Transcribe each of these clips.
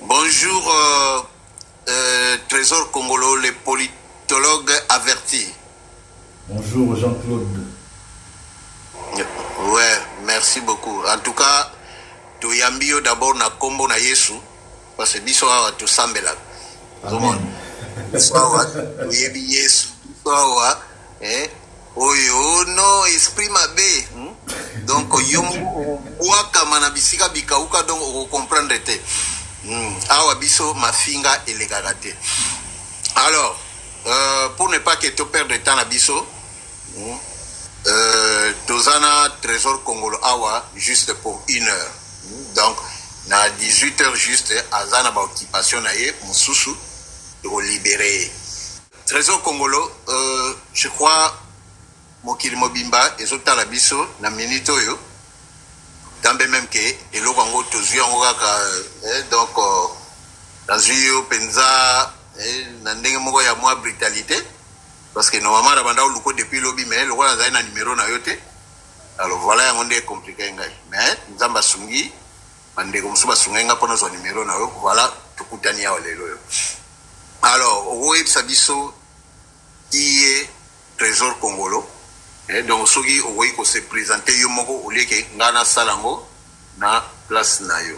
Bonjour, Trésor Congolo, le politologue averti. Bonjour Jean-Claude. Ouais, merci beaucoup. En tout cas, tu yambio d'abord na kombo na Yesu, parce que biso awa tu sambela. Amen. Biso awa, tu yebi Yesu. Biso awa, oyo no esprit mabe. Donc yomu waka mana bisika bikauka donc on comprendre te. Awa biso mafinga elegagate. Alors, pour ne pas que tu perdes de temps à biso, Tozana Trésor Congolo Awa juste pour 1 heure. Donc, na 18h juste, Azana ba occupation na ye, Moussoussou, pour libérer. Trésor Congolo, je crois, Mokili Mobimba, et autres la biso, na minute yo, tambe même que, et l'eau vango tozu en waka, donc, dans yo penza, nandenge moko ya moi brutalité. Parce que normalement, la bande a depuis lobby, mais le roi a un numéro na yote. Alors voilà, on est compliqué. Mais nous avons sungi, on est comme ça, sunga pour nos numéros na yote. Voilà, tout coutania au lelo. Alors, au web sabiso qui est Trésor Congolo. Et donc, ceux qui au web se présenter yomoko au lieu que ngana salango na place na yo.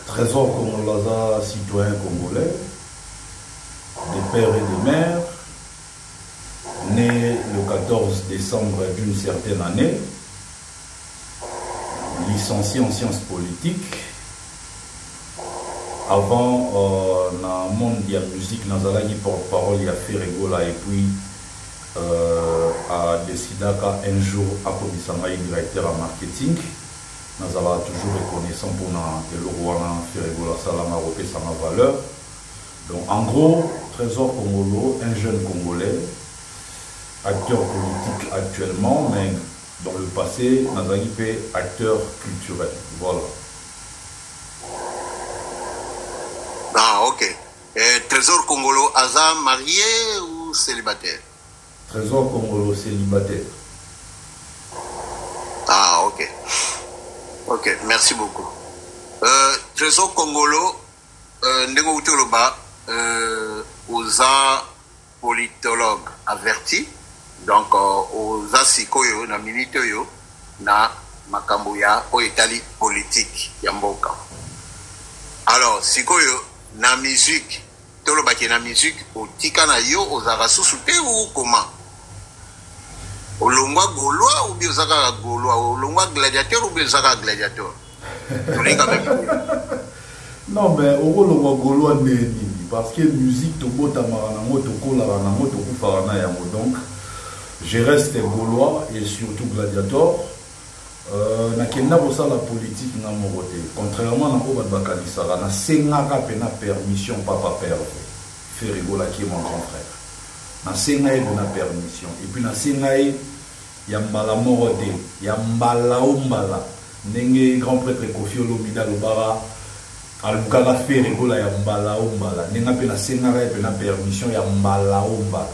Trésor Congolo, citoyen congolais. Des pères et des mères, nés le 14 décembre d'une certaine année, licencié en sciences politiques. Avant, dans le monde de la musique, dans la porte-parole, il a fait rigola et puis a décidé qu'un jour, à commissaire directeur en marketing, nous avons toujours reconnaissant pour le roi faire rigola, ça l'a marqué, ça a valeur. Donc en gros, Trésor Congolo, un jeune Congolais, acteur politique actuellement, mais dans le passé, Nazari fait acteur culturel. Voilà. Ah, ok. Trésor Congolo, Aza marié ou célibataire? Trésor Congolo, célibataire. Ah, ok. Ok, merci beaucoup. Trésor Congolo, Ndego Utoloba, Oza politologue averti, donc Oza Sikoyo, na minute yo, na makambo ya oetali politique ya mboka. Alors, Sikoyo, na musique, Toloba ki na musique, otika na yo, Oza susu te ou comment? Olongwa Gaulois ou bien Ozaka Gaulois? Olongwa gladiateur ou bien Ozaka gladiateur? Non, mais au rôle de Gaulois, parce que musique, donc je reste Gaulois et surtout gladiateur. Na kenda bosa la politique na morote. Contrairement à Obat Bakalisara, na sengaka pena permission papa père. Ferigola qui est mon grand frère. Na sengaye de na permission. Et puis na sengaye yambala morote, yambala umbala. Nenge grand prêtre Kofi Olomida Lobara. Alukala faire rigola ya mbala umbala nenga pe na sengara pe na permission ya mbala umbala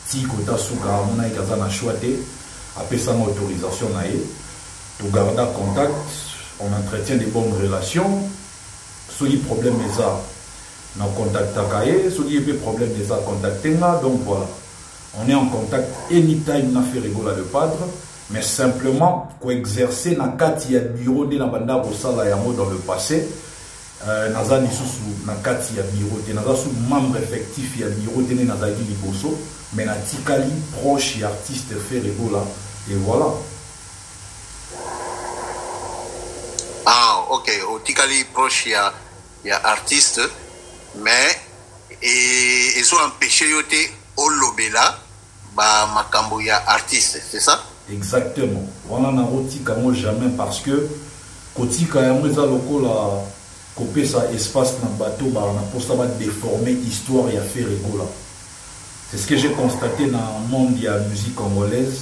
ti kota suka mona ikaza na choite apesa na autorisation na ye to garda contact, on entretient des bonnes relations. Soki problème eza na contactaka ye, soki pe problème eza contactenga, donc voilà, on est en contact anytime na faire rigola le padre, mais simplement ko exercer na kati ya bureau de la banda bosala yango dans le passé. Nazani susu na kati ya bureau te naza sous membre effectif ya bureau te nazaki liboso mais na tikali proche ya artiste Ferregola et voilà. Ah, ok, au tikali proche ya artiste mais et sont empêché yote au lobela ba makambo ya artiste, c'est ça? Exactement. Voilà na rotika moi jamais parce que kotika ya mweza lokola couper ça espace dans le bateau, pour ça va déformer l'histoire et faire rigola. C'est ce que j'ai constaté dans le monde de la musique congolaise.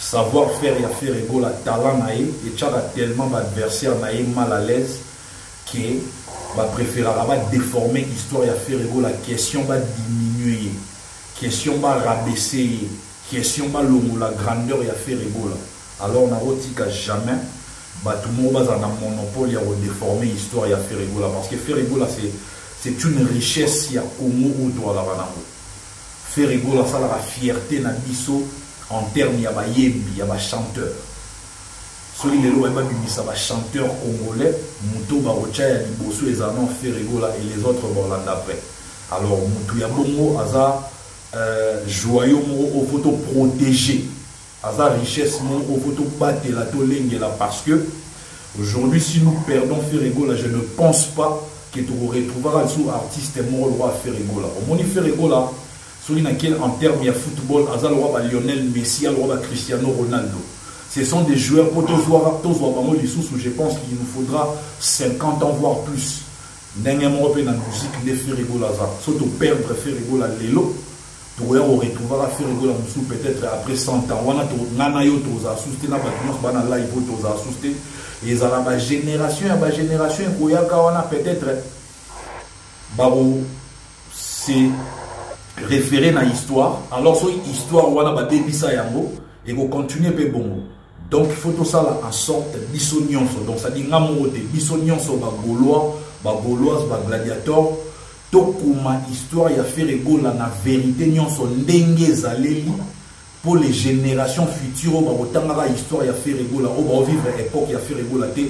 Savoir-faire et faire rigola, talent naïe, et tu as tellement d'adversaires naïe mal à l'aise que va préférer déformer l'histoire et faire rigola. Question va diminuer, question va rabaisser, question va la grandeur et faire rigola. Alors on n'a jamais tout le monde a un monopole à déformer l'histoire et à faire rigoler. Parce que faire rigoler, c'est une richesse qui a Congo ou toi là faire rigoler, ça la fierté na biso en termes il y a yembi, il y a chanteur. Celui les lois ça va chanteur congolais, Mouto Barocha ya liboso les anons faire rigoler et les autres vont d'après. Alors Mouto ya bongo aza joyau au photo protégé. Aza richesse mon au photo battre la tolengela parce que aujourd'hui si nous perdons Ferregola, je ne pense pas que tu retrouveras sous artiste mort roi Ferregola. Au moins Ferregola en termes de football, Aza le roi Lionel Messi, le roi Cristiano Ronaldo. Ce sont des joueurs pour tous voir je pense qu'il nous faudra 50 ans voire plus. Dernièrement dans la musique de Ferregola, surtout perdre Ferregola Lelo. On retrouvera Ferregola peut-être après 100 ans. On a et ça la génération peut-être c'est référé à l'histoire. Alors cette histoire on a débisa yango et qu'on continue pe bon. Donc il faut tout ça là en sorte bisognon. Donc ça dit ngamote bisognon so ba gaulois, ba gauloise, ba gladiateur. Tokuma histoire ya Ferregola na vérité nyonso ndenge zaleli pour les générations futures ba botanga histoire ya Ferregola o ba vivre époque ya Ferregola te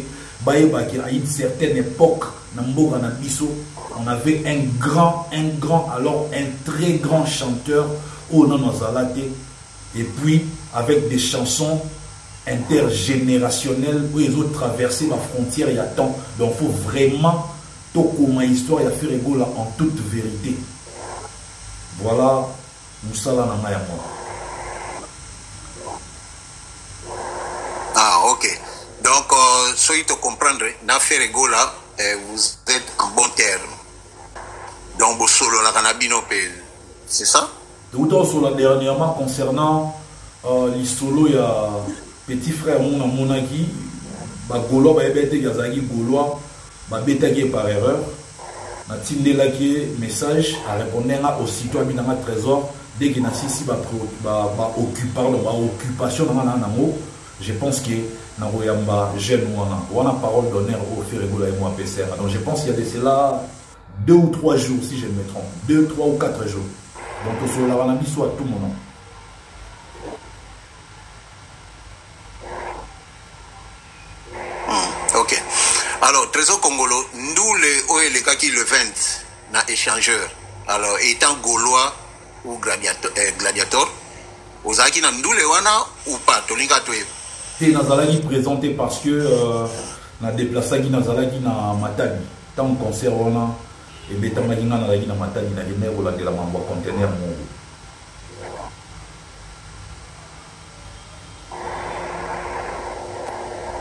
baeba ki à une certaine époque na mboka na biso on avait un grand alors un très grand chanteur au Nanozalate et puis avec des chansons intergénérationnelles où ils ont traversé la frontière il y a temps. Donc il faut vraiment Tokuma histoire ya Ferregola en toute vérité. Voilà Moussala na maya moi. Ah ok. Donc soyez te comprendre na Ferregola vous êtes en bon terme. Donc vous solo la canabino c'est ça? Tout sur la dernièrement concernant l'hisolo il y a petit frère mon monaki ba golo ba ebete gazaki golois babetaki par erreur na tindelaki message à répondre aussitôt à binanga trésor dès que na sisi ba occupation na nango je pense que na royamba jeune wana parole d'honneur au Ferregola et moi PCR. Donc je pense qu'il y a de cela 2 ou 3 jours si je ne me trompe 2, 3 ou 4 jours. Donc sur la wana biso à tout moment. Ok. Alors, Trésor Congolo, nous les cas qui le 20 na échangeur. Alors, étant gaulois ou gladiateur, aux acquis na nous les wana ou pas, tolinga toé. Et Nazalagi présenté parce que na déplacé qui Nazalagi na Matadi. Tant concert wana et betamagi na Nazalagi na Matadi na général ou la de la mambo conteneur mon.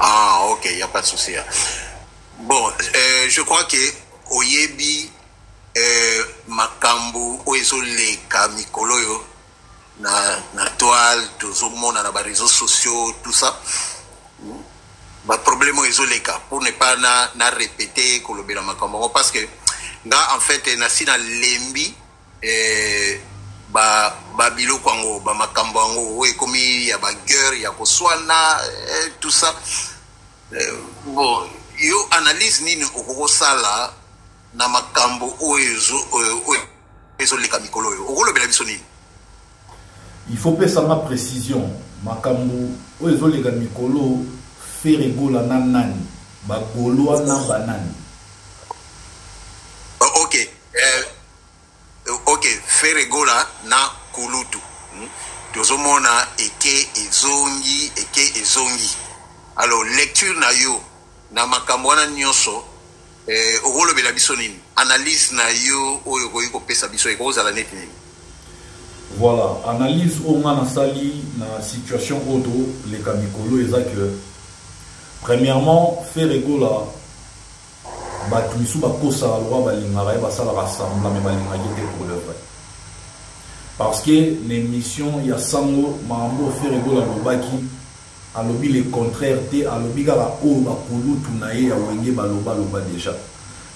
Ah, ok, il n'y a pas de souci. Bon, je crois que Oyebi, Makambu, Oezoleka, Mikoloyo, na toile, tout le monde, na réseaux sociaux, tout ça. Le problème Oezoleka, pour ne pas na répéter, Kolobela Makambu, parce que là, en fait, na lembi, Babilo Kwango, Makambu, comme il y a bagueur, il y a Koswana, tout ça. Bon, yo analyse nini okosala na makambo oezo leka mikolo yo okolobela biso nini? Il faut pas ça ma précision makambo oezo leka mikolo Ferregola na nani ba golo na banani. Ok ok Ferregola na kulutu tozomona eke ezongi. Alors lecture na yo na makambo wana nyonso okolobela biso nini? Analyse na yo oyo ko pesa biso ekozala neti nini? Voilà, analyse au na sali na situation auto les kamikolo eza que premièrement Ferregola batu misu bakosa la loi balingara ba sala rassemblement mais balingaki te pour le vrai. Parce que l'émission ya sango mambo Ferregola lobaki alobi le contraire te alobi kaka oyo bakulutu na ye ya wenge baloba déjà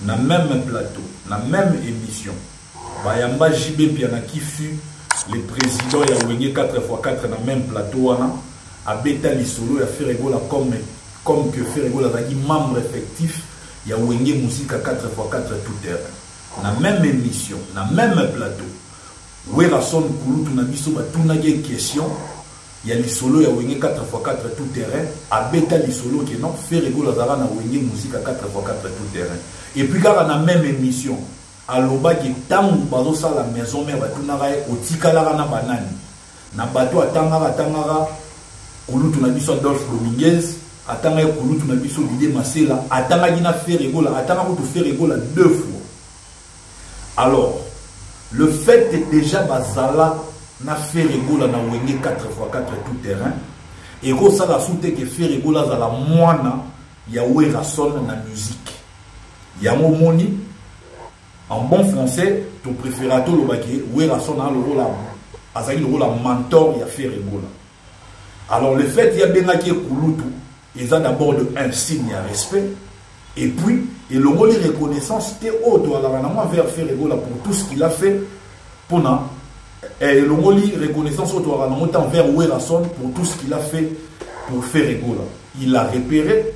na même plateau na même émission bayamba JB Piana qui fut le président ya wenge 4x4 na même plateau wana abeta lisolo ya Ferregola comme comme que Ferregola Zagi, membre effectif, il y a Wenge Musique à 4x4 tout terrain. Dans la même émission, dans le même plateau. Werason Koulou, tu n'as pas question. Il y a les solos, il y a Wenge 4x4 tout terrain. À Beta, les solos qui non, Ferregola Zara na Wenge Musique à 4x4 tout terrain. Et puis, dans la même émission, à l'Oba qui est tant ou ça la maison mère, tu n'as pas au Tikalara na banane. Na bateau à Tangara, Koulou, tu n'as pas Adolphe Dominguez. Atanga Koulou, tu n'as pas l'idée Masela. Atanga Gina Ferregola, Atanga tu Ferregola 2 fois. Alors, le fait est déjà Bazala na Ferregola na Wenge 4x4 tout terrain. Et ça la soute que Ferregola za la moana ya Werason na musique. Ya moni en bon français, tu préfères tout le baquet Werason a le rôle azali le rôle mentor ya Ferregola. Alors le fait il y a bien qui Koulutu, ils ont d'abord un signe de respect. Et puis, et le mot de reconnaissance, c'était autre vers Ferregola pour tout ce qu'il a fait. Et le mot de reconnaissance envers Werason pour tout ce qu'il a fait pour Ferregola. Il a repéré,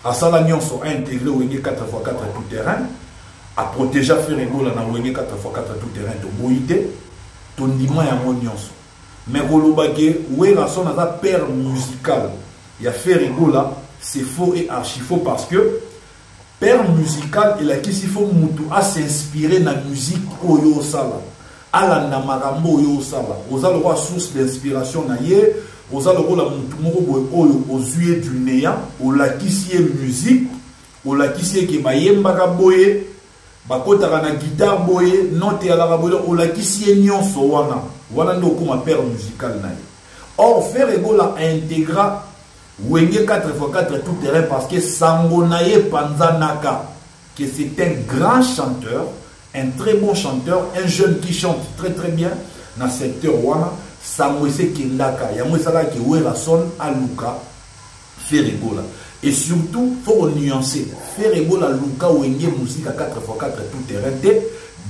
à Salagnon a intégré au 4x4 tout terrain, à protéger Ferregola dans le 4x4 tout terrain de Boïté, ton dimanche à Monions. Mais Werason a un père musical. Il y a Ferregola, c'est faux et archi faux parce que père musical, il a qu'il faut à s'inspirer dans la musique Oyo Sala, à la Namarambo Oyo Sala, aux a le roi source d'inspiration naïe, aux a le roi la Moutoumoro aux yeux du néant, au la kissier musique, au la kissier qui bayemba boye, bakota na guitare boye, note à la boye, au la kissier nyon so wana ndo comme père musical naïe. Or Ferregola intégra Wenge 4x4 tout terrain parce que Sangonaye Panzanaka, que c'est un grand chanteur, un très bon chanteur, un jeune qui chante très très bien dans le secteur Wana, Samoise Kendaka, Yamouessala qui Werason Aluka, Ferregola. Et surtout, il faut nuancer. Ferregola Luka Wenge musique à 4x4 tout terrain.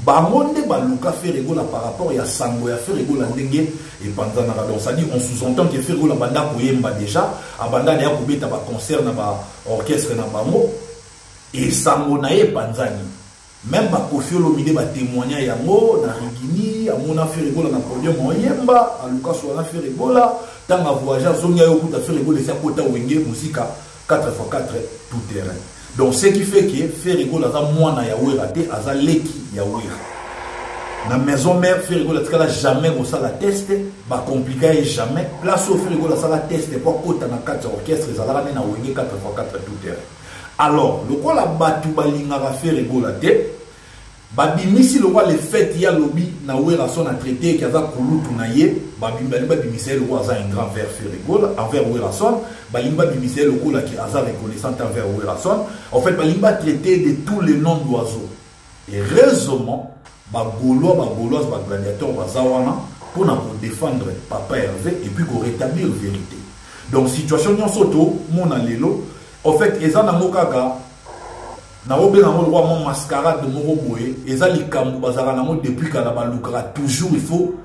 Bamonde Baluka Ferregola par rapport à Sango ya Ferregola ndenge et Panzanaka. Donc ça dit on sous-entend que Ferregola banda koyemba déjà, abanda ya kobeta ba concert na ba orchestre na bango et Sango na ye Panzani. Même ba Kofiolo mide ba témoigner yango na Rigini, amona Ferregola na podium oyemba, aluka so na Ferregola, tanga voyager zonga yo kuta Ferregola sa kota wenge musika 4x4 tout terrain. Donc ce qui fait que Ferregola a moins ya Werate aza leki ya Wera. Na maison mère Ferregola tkala jamais go ça la test, ba compliqué jamais. Place au Ferregola ça la test pour kota na 4 orchestre ezala na wenge 4x4 tout terrain. Alors, le quoi la batu balinga va Ferregola te babimisi le quoi le fait ya lobby na Werason a traité qui a Koulutu na ye babimisi le quoi un grand vers Ferregola envers Werason balimba bimisi le quoi qui a reconnaissant envers Werason en fait balimba traité de tous les noms d'oiseaux et heureusement bagaulois gladiateurs bazawana pour défendre Papa Hervé et puis pour rétablir la vérité. Donc situation non soto mona lelo en fait ezana mokaga na obe na roi mon mascarade de moroboé ezali kambu bazara na depuis kala balukara toujours il faut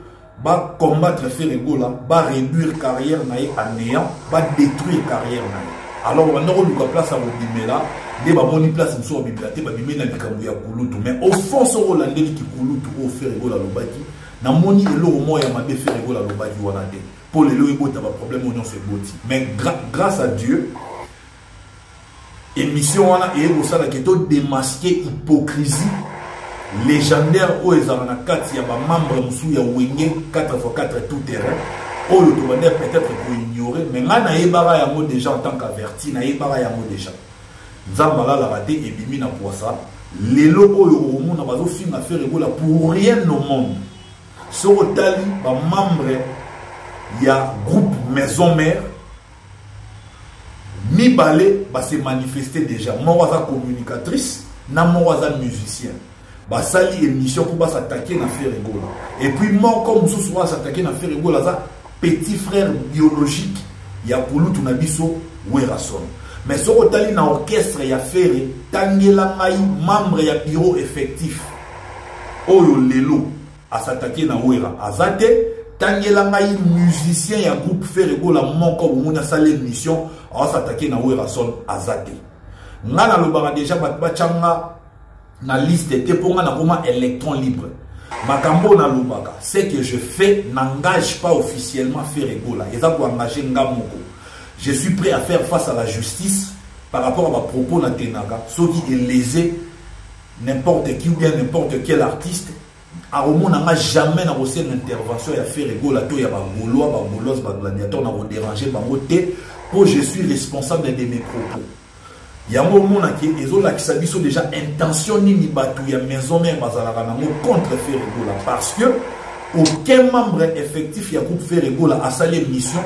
ba combattre Ferregola ba réduire carrière na à néant ba détruire carrière na alors on a luka place à Bimela de ba moni place mso Bimela te ba bimena likambu ya Koulutu mais au fond so rolandeli ki Koulutu au Ferregola lobaki na moni elo mo ya mabe Ferregola lobaki wana te pour les lois bota ba problème on se boti mais grâce à Dieu émission wana et au sala qui est démasquer hypocrisie légendaire au ezana kati ya ba membre musu ya Wenge 4x4 tout terrain au le peut-être pour ignorer mais ngana yebara yango déjà en tant qu'averti na yebara yango déjà nzambala la raté et bimi na poisa lelo oyo omona bazo finga Ferregola pour rien au monde so tali ba membre ya groupe maison mère Mibale va se manifester déjà. Moi, je suis communicatrice, moi, je suis musicien. Je sali émission pour s'attaquer à Ferregola. Et puis, moi, comme je suis s'attaquer à Ferregola, petit frère biologique, il y a Koulutu Nabiso Werason. Mais ce que tu as dans l'orchestre, il y a Ferre, Tangela Maï, membre du bureau effectif. Oyo Lelo, à s'attaquer à Wera. Azate, tangela ngai musicien ya groupe Ferregola moko bomona sala émission a s'attaquer na Werason azate ngana lobaka déjà batchanga na liste te ponga na koma électron libre makambo na lobaka c'est que je fais n'engage pas officiellement Ferregola et ça pour engager ngamoko je suis prêt à faire face à la justice par rapport à ma propos na tenaka ce qui est lésé n'importe qui ou bien n'importe quel artiste à Romo n'a jamais reçu une intervention à Ferregola to ya ba gaulois ba gaulois ba gladiateur n'a déranger bango te pour je suis responsable de mes propos yango mona ki ezola ki sabiso déjà intention ni batu ya maison mère bazalaka nango contre Ferregola parce que aucun membre effectif ya groupe Ferregola a sali mission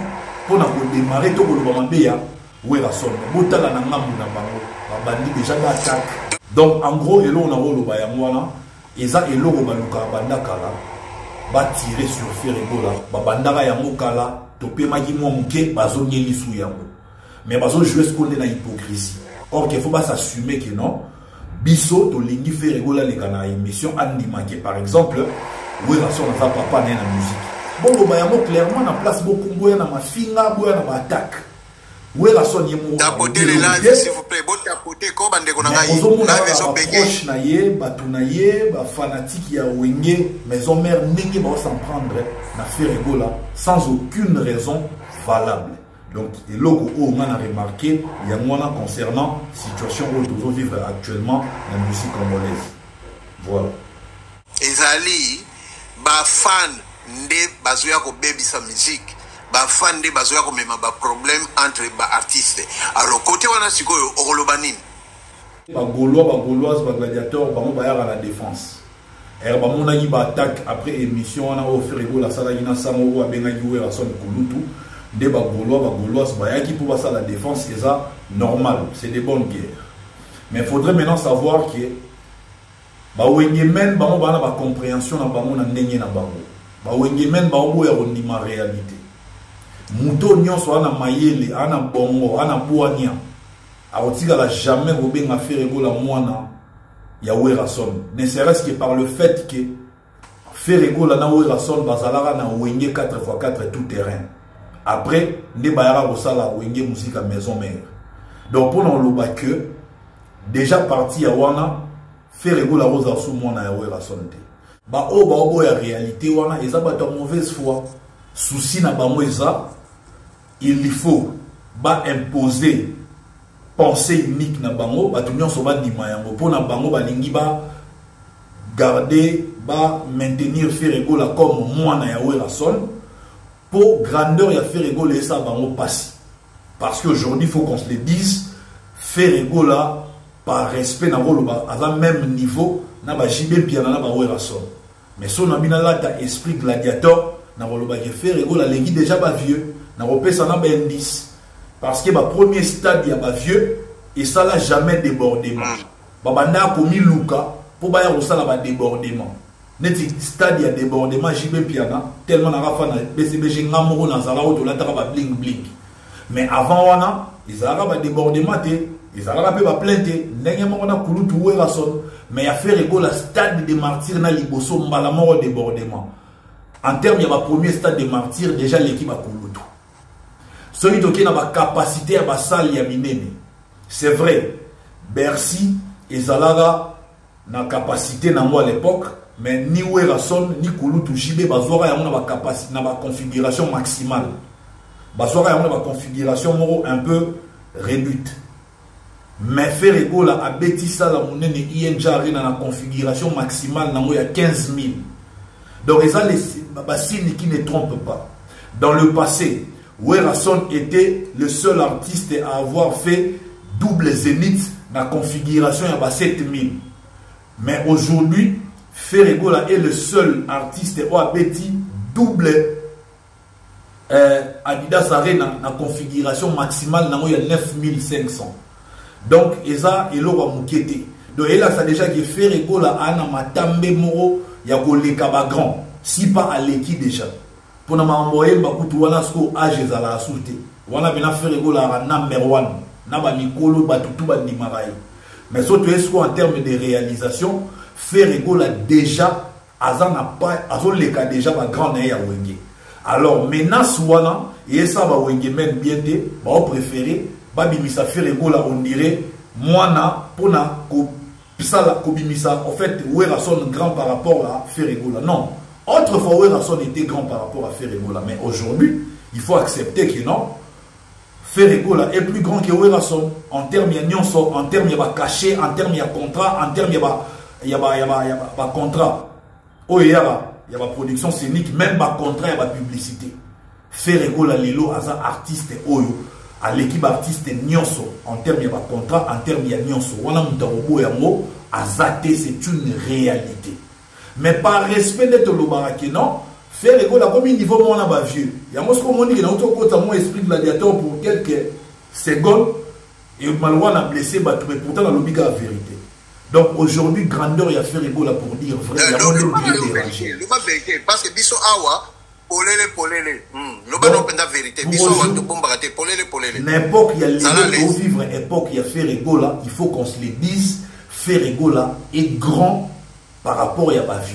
pour na démarrer to ko lobambe ya Werason botala na ngambu na bango ba bandi déjà d'attaque donc en gros elo on a loba yango wana eza eloko baluka banda kala ba tirer sur Ferregola ba bandaka yango kala to pemaki mo muke bazongeli su yango mais bazo jouer ce qu'on est na hypocrisie. Or qu'il faut pas s'assumer que non biso to lingi Ferregola les kana émission andima que par exemple Werason na papa na musique bon loba yango clairement na place beaucoup boya na mafinga boya na attaque Werason yemo tapoter les lives s'il vous plaît bon tapoter ko bande ko na ngai na maison bege na ye batunaye ba fanatique ya wenge maison mère ndenge ba s'en prendre na Ferregola sans aucune raison valable. Donc, et logo on a remarqué, il y a moins concernant la situation où nous vivons actuellement dans la musique congolaise. Voilà. Ezali, ba fan de bazoya ko baby sa musique, ba fan de bazoya ko mema ba problème entre ba artistes. Alors côté wana sikoyo okolobanini. Ba gauloise, ba gladiateur, ba mo ba à la défense. Et ba mona yi ba attaque après émission on a offert la sala ina sango ba benga yi Werason kulutu. Des Gaulois, qui pour passer à la défense, c'est ça normal, c'est des bonnes guerres. Mais il faudrait maintenant savoir que même la compréhension la réalité. Mouto nyonso ana mayele, ana bongo, ana boania. Aotika jamais robenga Ferregola mwana ya Werason. Ne serait-ce que par le fait que Ferregola na Werason bazalara na wenge 4x4 tout terrain. Après, ne bayara osala wenge musique à maison mère. Donc pour nous le que déjà parti à wana Ferregola rosa sous mona ya Werason te. Ba obo ya réalité wana eza ba ta mauvaise foi. Souci na bango eza il faut ba imposer pensée unique na bango ba tunyo so ba ndima yango pour na bango ba lingi ba garder ba maintenir Ferregola comme mwana ya Werason. Pour grandeur, il y a Ferregola et ça va passer. Parce qu'aujourd'hui, il faut qu'on se le dise, Ferregola, par respect, à un même niveau, n'a pas JB Piana, n'a pas Werason. Mais si on a mis là, t'as esprit gladiateur, n'a pas Ferregola, les déjà pas vieux, n'a pas ça n'a pas indice. Parce que le premier stade, il y a pas vieux, et ça n'a jamais débordement. Babanda a commis Luka, pour bailler au ça n'a débordement. Neti stade ya débordement JB Piana tellement na rafa na BCBG ngamoko na zala auto la ba bling bling mais avant wana izara ba débordement te izara pe ba plainte ndenge moko na kulutu Werason mais ya Ferregola stade de martyrs na liboso mbala moko débordement en termes ya ba premier stade de martyrs déjà l'équipe a kulutu celui qui na ba capacité à ba salle ya minene c'est vrai Bercy ezalaga na capacité na moi à l'époque. Mais ni Werason ni Kulutu JB bazora ya na capacité na configuration maximale. Bazora ya na configuration un peu réduite. Mais Ferregola a bêti ça la monnaie INJ na configuration maximale na ya 15 000. Donc ça les signes qui ne trompent pas. Dans le passé, Werason était le seul artiste à avoir fait double zénith na configuration ya 7 000. Mais aujourd'hui Ferregola est le seul artiste qui a bêti double Adidas Arena en configuration maximale il y a 9500. Donc ça il aura moukété. Donc là ça déjà que Ferregola a na matambe moro ya koleka ba grand si pas à l'équipe déjà. Pour na envoyer ba kutu wana sko âge za la souté. Wana bina Ferregola number 1 na ba Nicolo ba tutu ba Nimarai. Mais surtout est-ce en termes de réalisation Ferregola déjà azan n'a pas azon les cas déjà ba grand na ya wenge Alors menace wana et ça va wenge men bien te ba préférer ba bimisa faire gola on dirait mwana pona ko pisala ko bimisa en fait wera son grand par rapport à faire gola. Non, autrefois wera son était grand par rapport à faire gola, mais aujourd'hui il faut accepter que non, faire gola est plus grand que wera son en termes de nyonso, en termes de cachet, en termes de contrat, en termes de contrat. Oh il y a ma production scénique, même ma contrat et ma publicité. Faire gola lelo as un artiste oyo à l'équipe artiste nyonso en termes de contrat, en termes de nyonso. Wana mutarobo yango azate, c'est une réalité. Mais par respect de Tolobaraki, non, faire gola comme niveau mon ba vieux. Yango ce qu'on dit que dans tout mon esprit gladiateur pour quelques secondes et malwa a blessé battu, mais pourtant dans l'obiga la vérité. Donc aujourd'hui, grandeur, il y a fait rigola pour dire vrai. Le vérité, parce que biso awa, polele. Le bas non la vérité. Biso awa, de bombarder, polele. N'importe il y a les pour vivre époque, il y a fait rigola, il faut qu'on se le dise, fait rigola est grand par rapport à ma vie.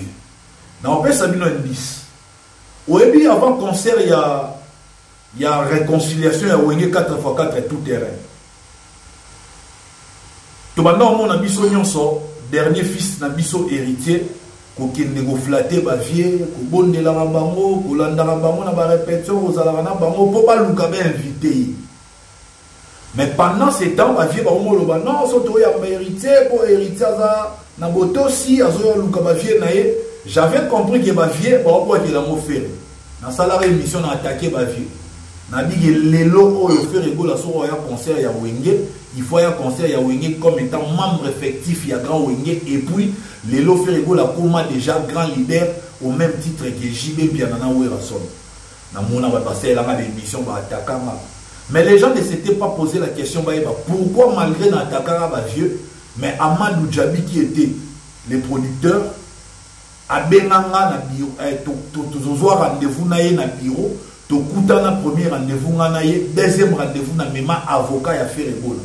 Dans on peut s'habiller un 10. Au début, avant concert, il y a réconciliation, il y a Wenge 4x4 et tout terrain. Tout maintenant, mon abisso nyonso, dernier fils nabisso héritier, kokende go flatter ba vie, ko bondela bango, ko landa bango na ba répétition, ko zala na bango pour pas luka be invité. Mais pendant ces temps, ba vie ba omoloba non, soto ya héritier pour héritier za na boto si azo luka ba vie na ye, j'avais compris que ba vie ba ko ke la mo faire. Na salarié émission na attaquer ba vie. Na bigi lelo oyo faire go la so ya concert ya Wenge. Il faut un concert ya Wenge comme étant membre effectif ya grand Wenge et puis lelo Ferrego la coma déjà grand leader au même titre que JB Bianana Werason. Na mona va passer là l'émission ba attaquant. Mais les gens ne s'étaient pas posé la question ba pourquoi malgré na attaquant ba vieux mais Amadou Djabi qui était le producteur a benanga na bureau to rendez-vous na ye na bureau to kutana premier rendez-vous na ye deuxième rendez-vous na mema avocat ya Ferrego.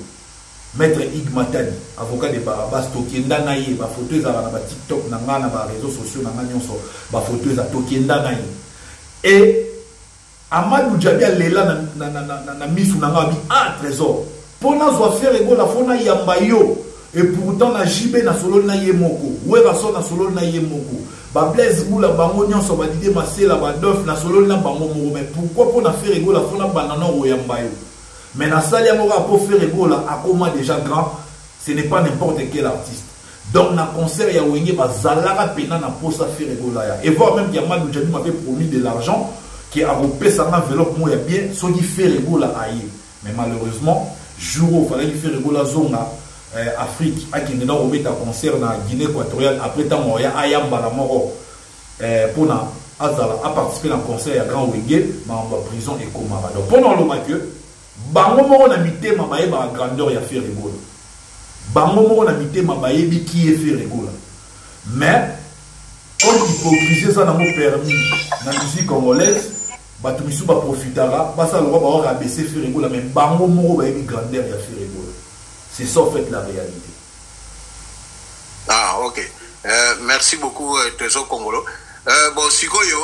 Maître Igmatani, avocat de Barabas, Tokienda Naye, ma photo est à la TikTok, na réseaux sociaux, ma photo est à Tokienda Naye. Et Amadou Djabia Lela na misu na ngabi trésor. Pona zo faire ego la fona yamba yo. Et pourtant na JB na solo na ye moko. Wera so na solo na ye moko. Ba Blaise Boula bango nyonso ba dide masela ba dof na solo na bango moko. Mais pourquoi pona faire ego la fona banana o yamba yo? Mais dans ça, pour faire ego là, à comment déjà grand, ce n'est pas n'importe quel artiste. Donc, dans le concert, il y a Wenge, Zalara Pena na posa faire ego là. Et voir même qu'il y a Madou Djadou m'avait promis de l'argent, qui a repéré ça dans l'enveloppe, moi, il y a bien, soit dit faire ego là aïe. Mais malheureusement, jour où il fallait faire ego là, zone Afrique, à qui nous avons remis un concert dans Guinée équatoriale, après tant il y a Ayamba la mort, pour à participer dans le concert, il y a grand Wenge, mais en prison et Komara. Donc, pendant le match, bango moko na mitema baye ba grandeur ya faire rigola. Bango moko na mitema baye bi qui est faire rigola. Mais on hypocrisie ça na mo permis na musique congolaise, batu misu ba profitara, ba ça le roi ba rabaisser faire rigola mais bango moko baye bi grandeur ya faire rigola. C'est ça en fait la réalité. Ah OK. Merci beaucoup Trésor Congolo. Bon sikoyo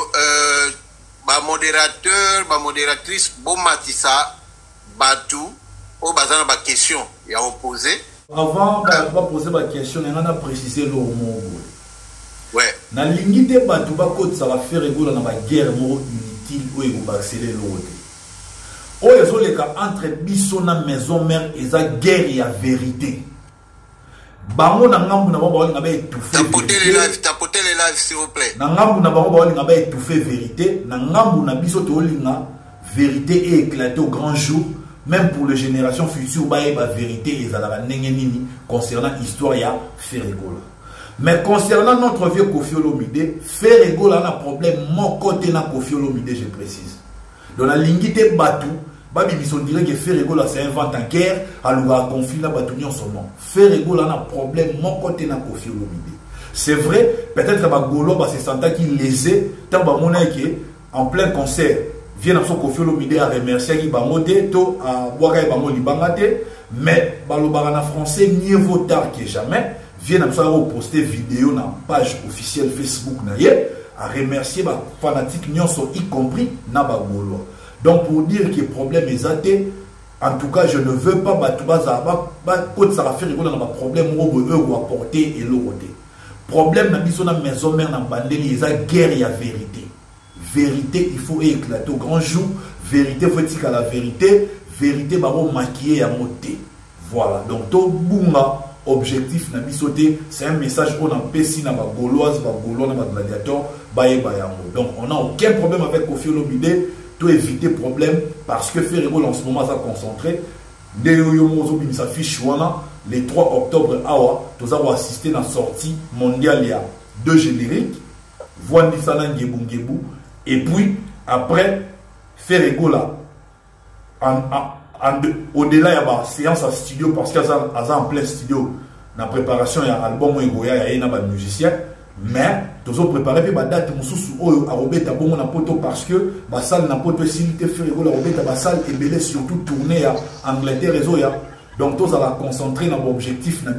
ba modérateur, ba modératrice bon matissa Batou, au bazar ma question, il a opposé. Avant de poser ma question, on a précisé le mot. Ouais. Na limite Batou ba côté ça va faire rigoler dans ma guerre mot inutile où il va accélérer l'autre. Oh ils ont les cas entre biso na maison mère et ça guerre et la vérité. Bango na ngambu na bango nga ba étouffer. Tapoter les lives s'il vous plaît. Na ngambu na bango nga ba étouffer vérité, na ngambu na biso to linga vérité est éclatée au grand jour. Même pour les générations futures, la vérité est concernant l'histoire, il y a Ferregola. Mais concernant notre vieux Koffi Olomide, Ferregola a un problème, mon côté na Koffi Olomide, je précise. Dans la ligne de Batou, on dirait que Ferregola s'invente en guerre, alors il conflit la Batou son nom. Ferregola a un problème, mon côté na Koffi Olomide. C'est vrai, peut-être que Golo se sentait qu'il lésait, tant que en plein concert. Vient à son Koffi Olomide à remercier qui bangote to à boire et bango libangate mais balobara français mieux vaut tard que jamais vient à ça poster vidéo na page officielle Facebook na ye à remercier les fanatiques, y compris na Gaulois. Donc pour dire que le problème est athée, en tout cas je ne veux pas quand ça va faire un problème ou apporter et l'autre. Problème na biso na maison mère na bandeli eza guerre ya vérité. Vérité il faut éclater au grand jour, vérité faut dire à la vérité, vérité baro maquiller à moté. Voilà. Donc to bunga objectif na bisoté, c'est un message qu'on a pessi na ba gauloise, ba gaulois na ba gladiateur, baye bayamo. Donc on n'a aucun problème avec Koffi Olomide, tout éviter problème parce que Ferrego en ce moment ça concentré. Dès que ça fiche le 3 octobre, nous avons assisté à la sortie mondiale. Il y a 2 génériques, Voix Nisana Ngebungebu, et puis après, Ferrego là, au-delà, il y a une séance à studio parce qu'il y a en plein studio, dans la préparation, il y a un album, il y a un musicien. Mais nous avons préparé la date à Robert parce que la salle n'a pas possibilité de faire la salle est belle surtout tournée à Angleterre. Donc nous allons concentrer dans l'objectif dans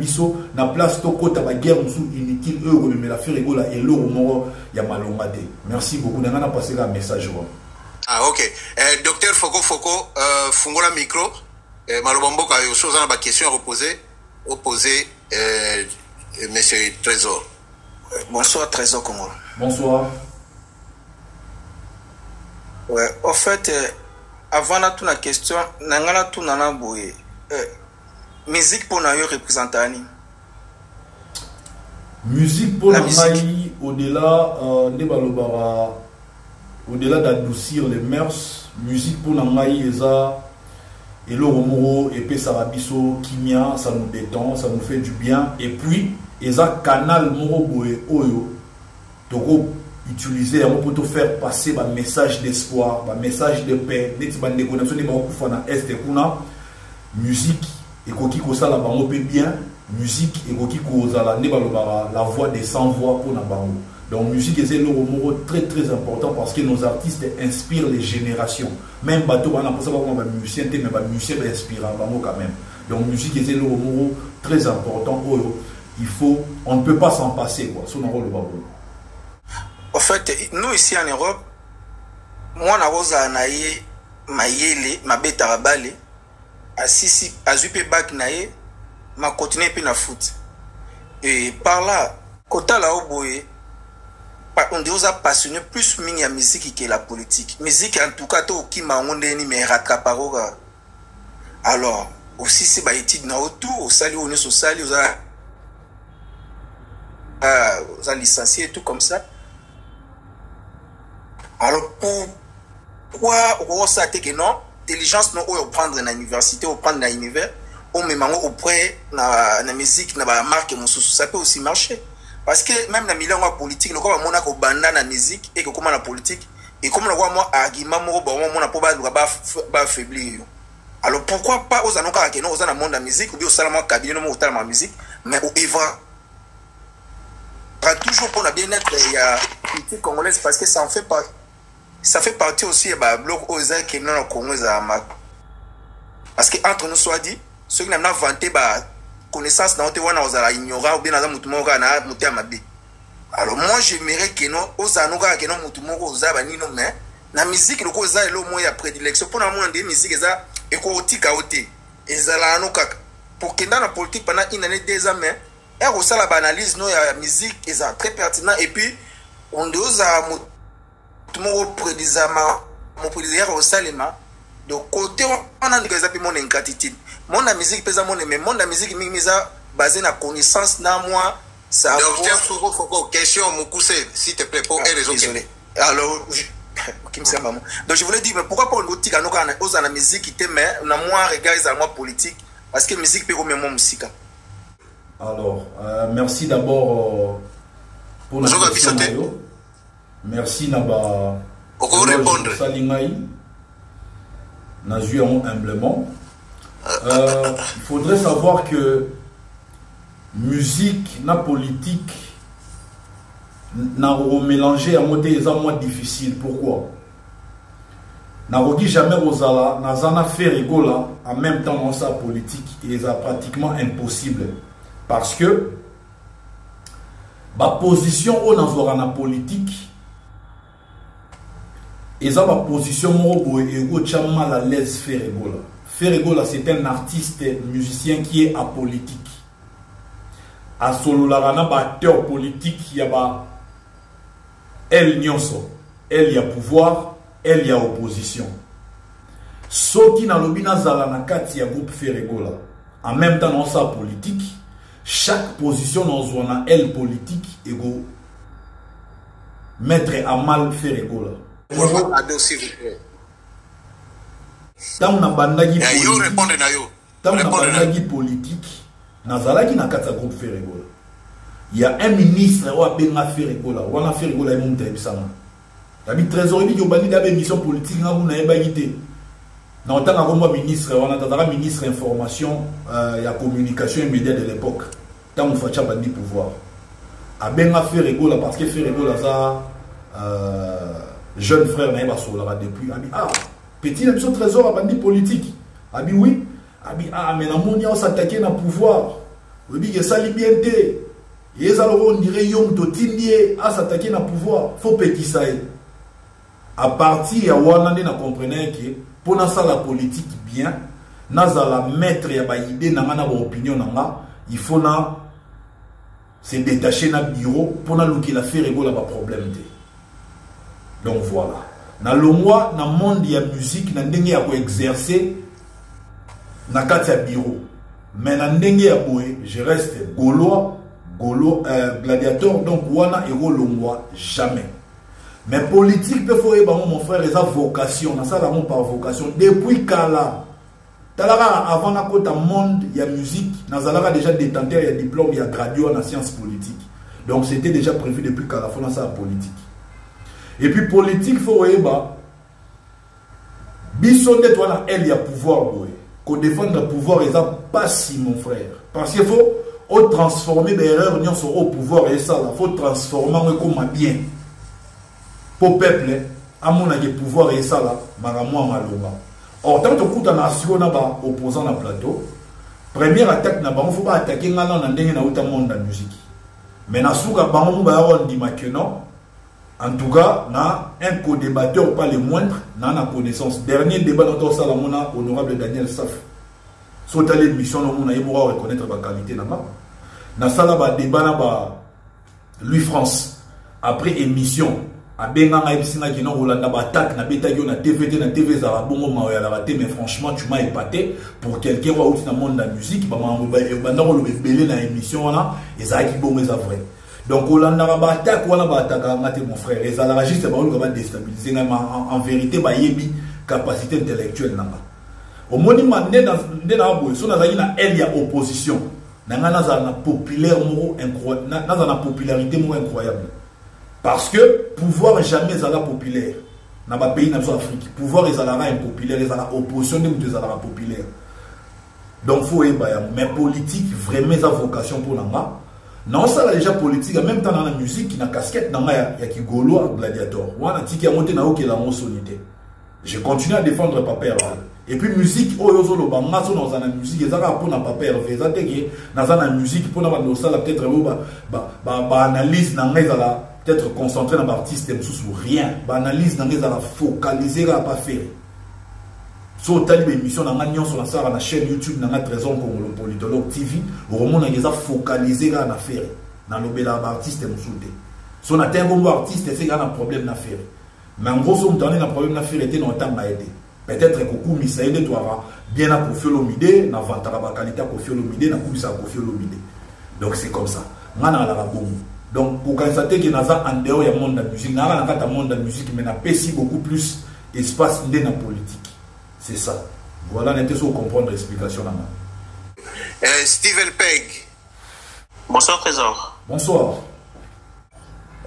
la place de la guerre inutile mais la faire et l'euro il y a malongade. Merci beaucoup. Nous allons passer un message. Ah ok. Docteur Foko, fungola micro. Malobambo a une chose à question à reposer Monsieur Trésor. Bonsoir Trésor Congo. Bonsoir. Ouais, en fait, avant toute la question, nangana tout nana boye. Musique pour nayo représentani. Musique pour nayi au-delà au-delà d'adoucir les mœurs, musique pour nayi eza et le romoro et puis sarabiso kimia, ça nous détend, ça nous fait du bien et puis eza canal moroboe oyo toko utiliser pour te faire passer un message d'espoir, un message de paix, neti ba déconnexion ni ba kufa na est kuna musique et koki ko sala bango pe bien, musique et koki ko sala ne ba la voix des sans voix pour na bango. Donc musique est le mot très très important parce que nos artistes inspirent les générations. Même bateau on a pour ça ba musicien mais ba musicien ba inspirant bango quand même. Donc musique est le mot très important oyo. Il faut, on ne peut pas s'en passer quoi. En fait, nous ici en Europe, moi na rosa naie mayele, ma beta rabale, asisi azupe bac naie, ma continuer puis na foot. Et par là, kota la oboye, on dit aux passionné plus mini la musique que la politique. Musique en tout cas to qui m'a on ni mais rattraparoga. Alors, aussi c'est ba étude na autour, au sali on est au sali aux licenciés et tout comme ça. Alors pourquoi on s'est dit que non, intelligence non au prendre dans l'université, au prendre dans l'univers, au même moment auprès na musique na marque mon ça peut aussi marcher. Parce que même dans le milieu politique, le quoi mon a banda na musique et que comment la politique et comme le quoi moi argument mo bon mon a pas faiblir. Alors pourquoi pas aux anoka que non aux dans monde la musique ou bien au seulement cabinet non au talent la musique mais au ivra toujours pour la bien-être il y a politique congolaise parce que ça fait partie aussi bah bloc aux airs qui non Congo parce que entre nous soit dit ceux qui n'ont pas vanté bah connaissance dans wana ozala ignorant ou bien dans mutu moko na mutu amabe. Alors moi j'aimerais que non aux anoka que non mutu moko ozaba nino mais na musique le ko za elo mo ya prédilection pour na mo ndé musique za écotique oté ezala anoka pour que dans la politique pendant une année 2 ans mais et aussi la analyse no ya musique est très pertinent et puis on doit tout le monde prédisama mon prédire au salima donc côté on a des amis mon incatitude mon la musique pesa mon mais mon la musique misa basée na connaissance na moi ça docteur Foko question Mukuse s'il te plaît pour les autres alors donc je voulais dire mais pourquoi pas on dit qu'on a la musique qui te met na moi regarde à moi politique parce que musique peut comme moi musique. Alors, merci d'abord pour la question. Merci Naba. Pour répondre. Salingaï. Najuéron humblement. Il faudrait savoir que musique, na politique, n'a mélangé à moté les moins difficile. Pourquoi? N'a jamais Rosala, n'a jamais fait rigola en même temps dans sa politique et c'est pratiquement impossible. Parce que la position où nous avons la politique, Et ça, ma position, est mal à l'aise Ferregola. Ferregola, c'est un artiste musicien qui est apolitique. À Sololarana, acteur politique, il y a elle nyonso, elle y a pouvoir, elle y a opposition. Ce qui n'a l'obina zalanakati ya groupe Ferregola. En même temps, dans sa politique, chaque position dans zone elle politique et go mettre à mal Ferregola. Tant na bandagi politique, nazalaki na kata groupe Ferregola. Il y a un ministre qui a benga Ferregola, wana Ferregola est monté bisama. Tabi trésorier qui bandi d'abe mission politique na buna ebagité. Na otanga comme ministre, wana tazara ministre information et communication immédiate de l'époque. Tant on facha bandi pouvoir. A benga Ferregola parce que Ferregola ça jeune frère na ba solara depuis abi ah petit émission trésor a bandi politique. Abi oui, abi ah mais na moni on s'attaquer na pouvoir. Oui que ça liberté. Et on dirait Yom Totindie à s'attaquer dans le pouvoir. Faut petit ça. À partir de Wanande, on comprenait que pour nous la politique bien, nous allons mettre une idée, une opinion, il faut se détacher dans le bureau pour nous faire Ferregola pas problème. Donc voilà. Dans le mois, dans le monde de la musique, nous avons exercer dans le bureau. Mais dans le je reste gaulois. Gladiateur, donc wana ego longwa jamais. Mais politique peut faire mon frère les vocation, na ça par vocation depuis kala. Talara avant na kota monde il y a musique, nazalaka déjà détenteur il y a diplôme, il y a gradué en sciences politiques. Donc c'était déjà prévu depuis kala fona ça politique. Et puis politique faut eba bisonde toi elle il y a pouvoir boy. Qu'on défendre le pouvoir et ça pas si mon frère. Parce qu'il faut transformer des erreurs au pouvoir et ça, il faut transformer comme bien. Pour le peuple, à mon avis, pouvoir et ça, maloma. Or, tant que tu as une nation opposant dans le plateau, première attaque, il ne faut pas attaquer dans le monde de la musique. Mais dans le cas, en tout cas, un co-débatteur, pas le moindre, n'a la connaissance. Dernier débat dans le salon, honorable Daniel Saf. Sur ta émission, on a reconnaître la qualité là-bas. Dans le débat, Louis France, après émission, à Benanga Epsina qui n'ont pas d'attaque, na bétaillon, na TVT, na TV Zarabongo, mais franchement, tu m'as épaté pour quelqu'un qui est dans le monde de la musique, il na émission là, et ça qui bon, mais ça vrai. Donc, on a attaque, on a attaque, mon frère, et ça la juste, on va déstabiliser, en vérité, il y a capacité intellectuelle là-bas. Au monument, il y a opposition. Il y a une popularité incroyable. Parce que pouvoir jamais est populaire. Dans le pays d'Afrique, pouvoir est impopulaire, il y a opposition est populaire. Donc, il faut mais politique, vraiment, il y a vocation pour nous. Non, ça déjà politique, en même temps dans la musique, il y a une casquette, il y a qui golo gladiateur. Je continue à défendre Papa Hervé. Et puis musique, dans la musique, ils ont pour Papa Hervé. Dans la musique, pour peut-être analyse, peut-être concentré dans l'artiste ou rien. Analyse, focaliser, pas faire. So tali émission dans la chaîne YouTube dans la Trésor comme le politologue TV, au moment où ils ont focalisé dans l'affaire, dans le bel artiste musulman. So na un bon artiste, c'est un problème d'affaire. Mais en gros, on a un problème d'affaire était dans le temps d'aider. Peut-être que beaucoup misaïde toi bien à Kofi Olomide, na vantara ba qualité Kofi Olomide, na kubisa Kofi Olomide. Donc c'est comme ça. Ngana la bon. Donc pour constater que naza en dehors du monde de la musique, na na kata monde de la musique mais na pesi beaucoup plus espace dans la politique. C'est ça. Voilà, on était sur comprendre l'explication là-bas. Steven Peg. Bonsoir, Trésor. Bonsoir.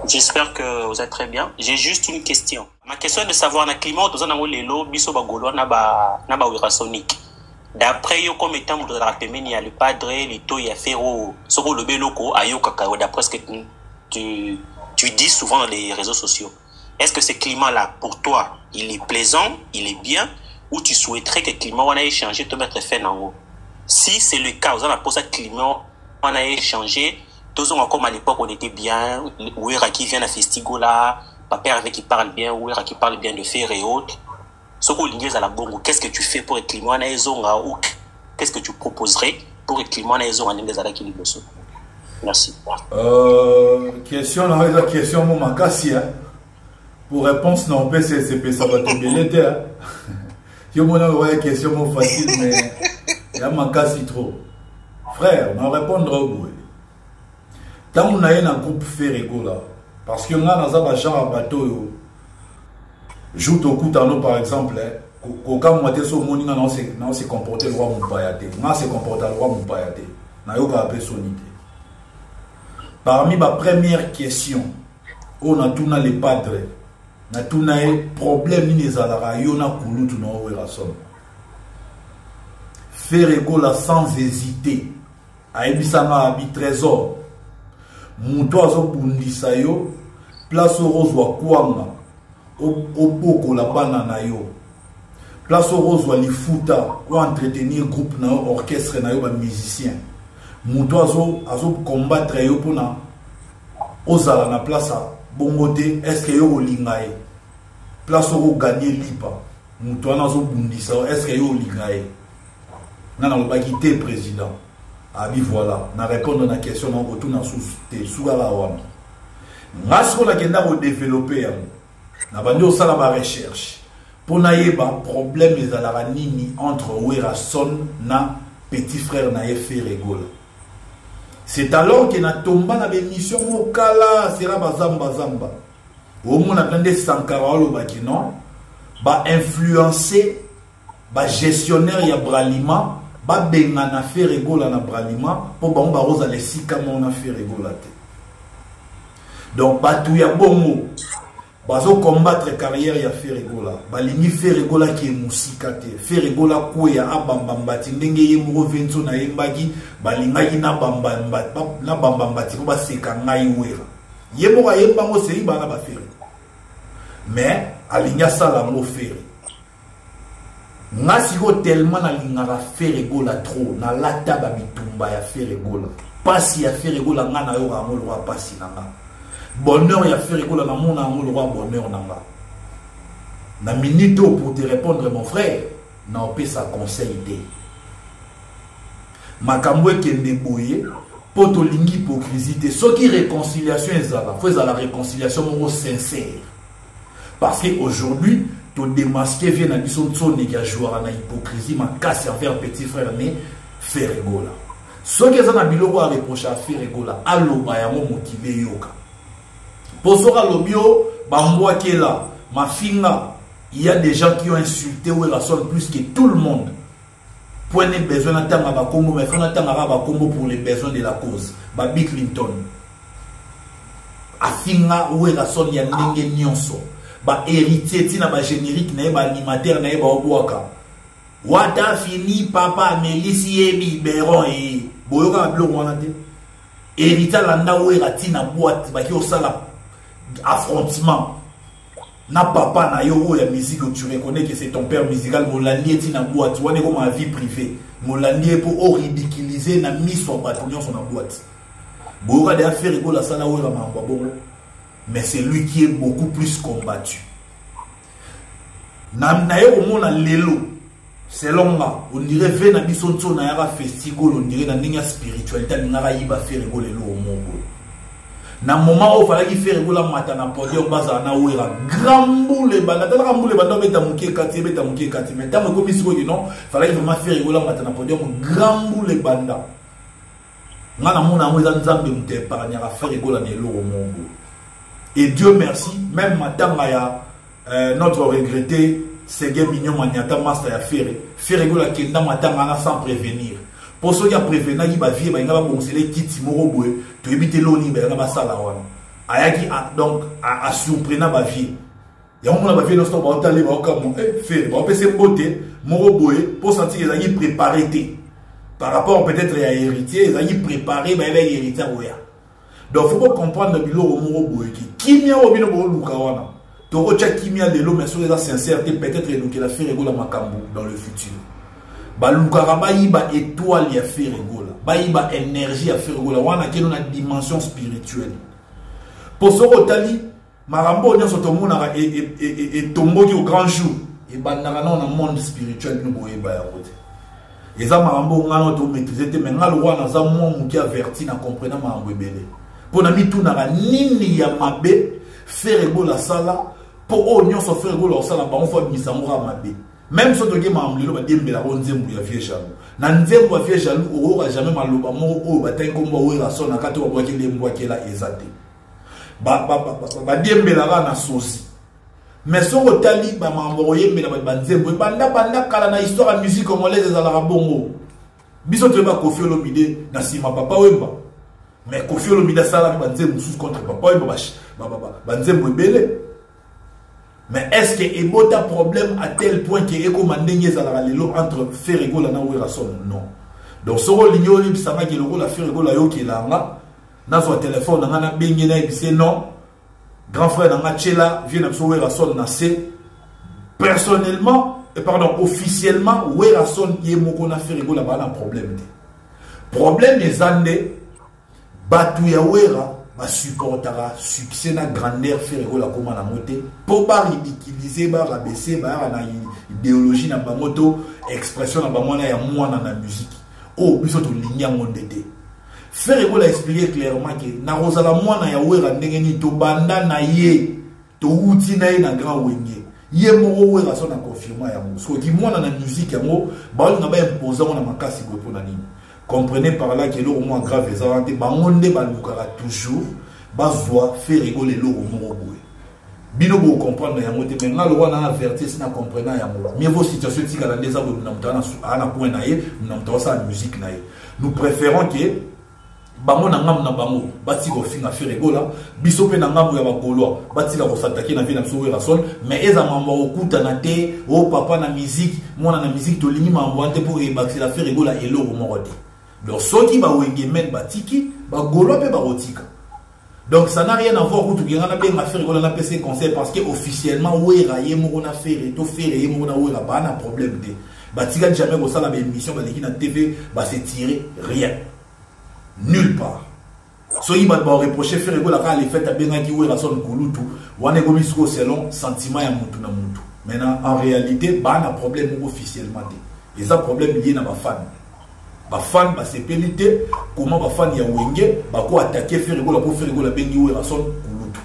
J'espère que vous êtes très bien. J'ai juste une question. Ma question est de savoir, dans le climat, dans le lelo, biso bagolo, naba wirasonique. D'après yo, comme étant de la il y a le padre, les taux, il y a ferro, soro le beloko, ayo kakao, d'après ce que tu dis souvent dans les réseaux sociaux. Est-ce que ce climat-là, pour toi, il est plaisant, il est bien? Ou tu souhaiterais que le climat on a échangé, te mettre fin en haut. Si c'est le cas, vous avez posé le climat, on a échangé, tous comme à l'époque on était bien, Ouera qui vient à Festigo là, papa avec qui parle bien, ou qui parle bien de faire et autres. Ce qu'on ligne à la bongo, qu'est-ce que tu fais pour être climat ou qu'est-ce que tu proposerais pour être climat Merci. Question là, la question mon makasi pour réponse non PCCP ça va tomber l'été. Je me donne une question facile mais il y a makasi trop. Frère, on va répondre au bout. Tant qu'on a un groupe Ferrego là, parce que on a dans un genre à bateau, joue au coup par exemple, au cas où on était sur mon île, on s'est comporté le roi Moupayate, on s'est comporté le roi Moupayate, on a eu qu'à personnalité. Parmi ma première question, on a tout les padres, on a tout les problèmes ni les alara, on a coulu tout nos raisons. Ferrego là sans hésiter, à Ebisama abi trésor. Muto azo bundisa yo place rose wa kwanga opoko la banana yo place rose wa lifuta ou entretenir groupe na orchestre na yo ba musicien muto azo combattre yo pona ozala na place bongote est-ce que yo olingae place ro gagner lipa muto azo bundisa est-ce que yo olingae na na ba quitter président. Ah oui, voilà, on répond à la question, on retourne en sous-la wam. Parce qu'on a développé, on a la recherche. Pour n'avoir pas problème entre Werason et petit frère na Ferrego. C'est alors qu'on a tombé dans l'émission Mokala, c'est là Bazamba Zamba. Au moins, on a plein de Sankaralo qui non, va influencer, va gestionnaire ya Bralima. Ba benga na Ferrego la na Bralima pour ba on ba rosa les sika mo na Ferrego la te. Donc batu ya bongo bazo combattre carrière ya Ferrego la ba lingi Ferrego la ki musika te Ferrego la ko ya abambambati ndenge ye mo venzo na yembagi ba linga na bambambati ko ba seka ngai wera ye mo ba yemba mo sei ba na ba Ferrego mais alinya sala mo Ferrego. Nasi go tellement na lingara Ferrego la trop na lata ba bitumba ya Ferrego la pasi ya Ferrego la ngana yo ga mo roi pasi nanga bonheur ya Ferrego la na mona mo roi bonheur nanga na minute pour te répondre mon frère na opé sa conseil de makambo ekende boye poto lingi hypocrisie ce qui réconciliation ezala faut la réconciliation mo sincère parce que aujourd'hui to démasquer vient à bison tsone qui a joué à la hypocrisie ma casse envers petit frère mais Ferrego là ce que ça na biloko à reprocher à Ferrego là aloba ya mo motivé yoka pour sora lobio bamboa qui est là ma finga il y a des gens qui ont insulté ou la sonne plus que tout le monde point de besoin d'attendre ba Congo mais faut attendre ba Congo pour les besoins de la cause ba Bill Clinton a finga ou la sonne ya ndenge nyonso ba héritier tina ba générique na ba animateur na ba obwaka wata fini papa Melisi Ebi Beron et boyoka blog wana te héritier landa wera tina boîte ba ki osala affrontement na papa na yo ya musique tu reconnais que c'est ton père musical molandi tina boîte wana comme ma vie privée molandi pour ridiculiser na mise en bâtonnion sur la boîte boyoka de faire rigolo la sala wera ma bon. Mais c'est lui qui est beaucoup plus combattu. Nayo mona lelo, selon moi, on dirait vena bisonto na yara festival, on dirait na ninga spiritualité na yiba Ferrego lelo au mongo. Na moment où fallait qu'il Ferrego la matana podium baza na wera gramboule banda, tala gramboule banda beta mukie kati mais tant comme ici non, fallait vraiment Ferrego la matana podium gramboule banda. Ngana mona mweza nzambe mute paranyara Ferrego la lelo au mongo. Et Dieu merci, même madame notre regretté Ségué Mignon Maniata Master ya Ferrego la kenda matanga sans prévenir. Pour ceux qui a prévenu, il va vivre, il va bonceler kiti moroboué, tu éviter l'oni, il va sala wana. Ayaki donc à surprendre va vivre. Il y a un moment va vivre dans ce temps, va aller va comme faire, va passer beauté moroboué pour sentir qu'ils ont préparé par rapport peut-être à héritier, ils ont préparé, mais il va hériter oya. Donc, il faut comprendre que Kimia Obino Lukawana. Torocha Kimia de l'homme, mais sur la sincérité, peut-être que la Ferrego la Makambo dans le futur. Balukaraba Iba étoile ya Ferrego la. Baïba énergie à Ferrego la. Wana qui a une dimension spirituelle. Pour ce rotali, Marambo on soto mona et tomboki au grand jour et bandaka na monde spirituel nous boyeba ya route. Eza marambo ngana to maîtriser te mais ngalo wana za mo muki averti na comprendre marambo ebele. Pona mitu na nini ya mabe faire go la sala pour onyo so faire go la sala ba on fa misamura mabe. Même si tu as un ba dembela ko nzembu ya vie jaloux. Na nzembu ya vie jaloux o jamais maloba mo o batay ko mbo wera so na kato ba kele mbo kela ezate. Ba dembela na sosi. Mais son otali ba mambo yembela ba nzembu banda kala na histoire de musique congolaise za la bongo. Biso te ba Koffi Olomide na sima papa wemba. Mais Koffi Olomide sala ba nzembu sous contre papa wemba ba nzembu ebele. Mais est-ce que il y a un problème à tel point que Eko Mandengé Zalaralelo entre Ferrego et Werason? Non. Donc, ce rôle l'ignoré, ça m'a dit le rôle à Ferrego qui est là. Dans son téléphone, on a bien dit non. Grand frère Nanga Tchela vient de Werason. Personnellement, officiellement, Werason y est moko na Ferrego là bas un problème. Problème des années, Batouya Wera. Ma supportera succès na grandeur Ferrego la comment la montée pour pas ridiculiser ba rabaisser ba na idéologie na ba moto expression na ba mwana ya mwana na musique oh biso to linya mondete Ferrego la expliqué clairement que na rozala mwana ya wera ndenge ni to banda na ye to uti na ye na grand wenge ye moko wera so na confirmer ya mo so ki mwana na musique ya mo ba na ba imposer na makasi go pour na nini. Comprenez par là que l'eau moins grave est avancé. Bangonde balukara toujours. Bazoa Ferrego les lots au moroboué. Bino bo comprendre ya moté mais ngalo wana avertir sina comprendre ya mo. Mieux vos situations si kala ndeza bo namtana ana point na ye, namtana sa musique na ye. Nous préférons que bango na ngam na bango bati ko finga Ferrego la biso pe na ngam ya bakolo bati la ko s'attaquer na vie na so rason mais eza mambo okuta na te o papa na musique mona na musique to limi mambo ante pour rebaxer la Ferrego la elo au morodi. Donc, ceux qui va men batiki, ba golo pe ba rotika. Donc, ça n'a rien à voir avec tout le monde qui a fait un PC conseil parce que officiellement, ouera yé mo na faire, to faire yé mo na ouera ba na problème de. Batika jamais ko sala ba émission ba leki na TV ba se tirer rien. Nulle part. So il va reprocher faire la ka les fêtes à benga ki ouera son kulutu, wane ko misko selon sentiment ya mutu na mutu. Maintenant, en réalité, ba na problème officiellement. Et ça problème lié na ba fan. Ba fan ba se pelité comment ba fan ya wenge ba ko attaquer Ferrego la pour Ferrego la bengi ou rason kulutu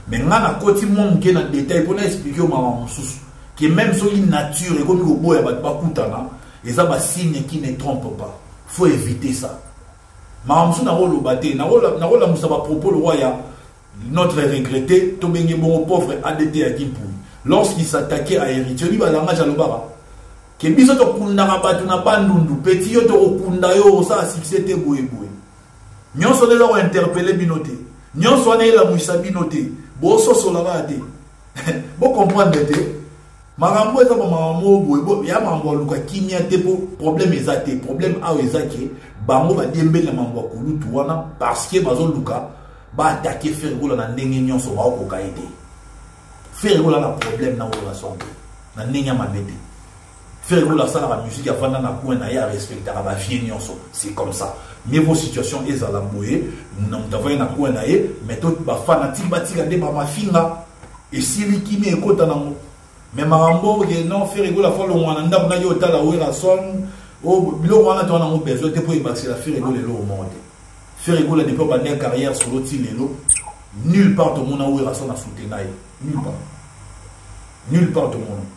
mais ngana koti mon ke na détail pour expliquer mama mususu que même so une nature et comme ko boya ba kutana et ça ba signe qui ne trompe pas faut éviter ça mama mususu na rolo baté na rola musa ba propos le roi ya notre regretté to bengi bon pauvre ADT à Kimpu lorsqu'il s'attaquait à héritier lui ba langa jalobara que biso to kunda ngabatu na bandundu petit yo to kunda yo sa succès te boye boye nyonso les ont interpellé binoté nyonso na la muisa binoté bo so so la ba te bo comprendre te marambo eza ba mambo boye ya mambo luka kimia te po problème ezate problème a ezake bango ba dembela mambo kulutu wana parce que bazo luka ba attaquer Ferrego na ndenge nyonso ba ko kaide Ferrego na problème na relation na ndenge mabete Ferrego la salle la musique avant na point na ya respecter ba vie nyonso c'est comme ça mais vos situations est à la boye nous n'avons na point na ye mais tout ba fanatique ba tika de ba mafinga et si li kimi ekota na mo mais marambo que non Ferrego la fois le mwana ndam na yo tala wera son o bilo wana to na mo besoin te pour baxer la Ferrego le lo monde Ferrego la depuis ba dernière carrière sur l'autre lelo nulle part au monde wera son na soutenir nulle part au monde.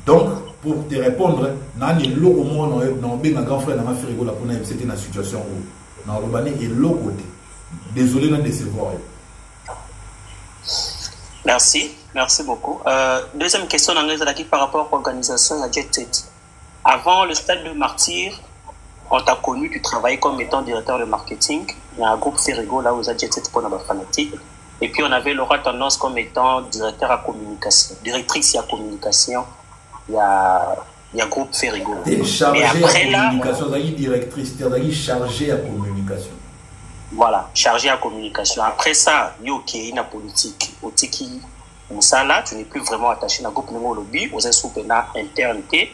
Donc, pour te répondre, nani loko mo non ben grand frère na Ferrego la pour na c'était une situation où na robane et loko côté. Désolé de décevoir. Merci beaucoup. Deuxième question par rapport à l'organisation de la Jet Set. Avant le stade de Martyr, on t'a connu, tu travaillais comme étant directeur de marketing. Il y a un groupe Ferrego là où Jet Set pour nos fanatiques. Et puis on avait Laura Tendance comme étant directeur à communication, directrice à communication. Il y a groupe Ferrego. Chargée à communication, directrice, chargée à communication. Voilà, chargée à communication. Après ça, il y a une politique. Otiki Moussala, tu n'es plus vraiment attaché à groupe Nengo Lobby, aux insoupena internité.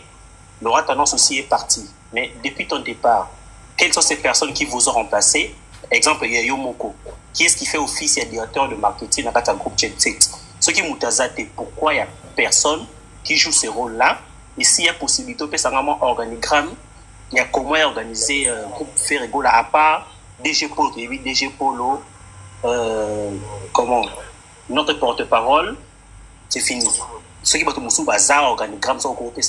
Laura Tendance aussi est partie. Mais depuis ton départ, quelles sont ces personnes qui vous ont remplacé? exemple, il y a Yomoko. Qui est-ce qui fait office et directeur de marketing dans un groupe Jet Set? Ce qui est pourquoi il n'y a personne qui joue ce rôle-là? Et s'il y a possibilité, on peut simplement organigramme. Il y a comment organiser un groupe Ferrego là à part DG Polo, DG Polo, comment notre porte-parole, c'est fini. Ceux qui ont bazar organigramme sont groupés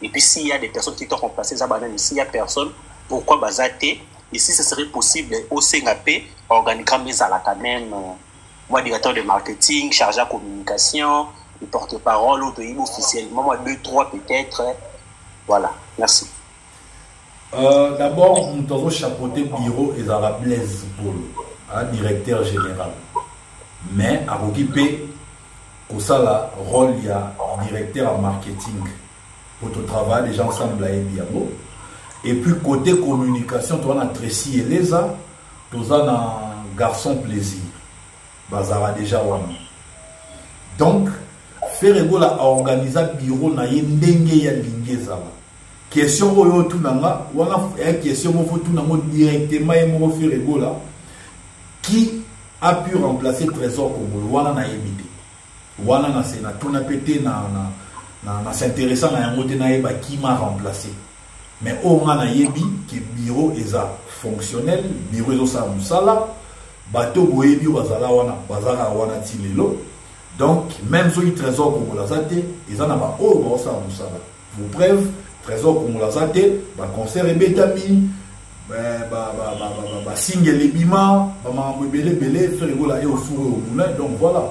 et puis s'il y a des personnes qui t'ont remplacé ça banane, s'il y a personne, pourquoi bazater? Et si ce serait possible au CNAP, organigramme les à quand même moi directeur de marketing, chargé de communication, le porte-parole, officiellement, moi 2-3 peut-être. Voilà, merci. D'abord, nous avons chapeauté le bureau et la Blaise Polo, directeur général. Mais à occuper pour ça le rôle il y a directeur en marketing pour tout travail, les gens ensemble à Ebiabo. Et puis côté communication, tu as un Tracy Eleza, tu as un garçon plaisir. Bazara déjà wana. Donc, Ferrego la organiser bureau na yendenge ya lingeza. Question oyo tout nanga, wana question mo faut tout nango directement et mo Ferrego là qui a pu remplacer Trésor Congolo wana na yebite. Wana na sena tout na pété na s'intéressant na yango te na yeba qui m'a remplacé. Mais on a yebi que bureau est fonctionnel, bureau est ça musala. Bateau boyebi bazala wana tilelo. Donc même si Trésor Congolo zate, ils en a ba o ba ça musala. Vous preuve Trésor Congolo zate, ba concert betami, ba single lebima, ba mambo belé Ferrego la e au four au moulin. Donc voilà.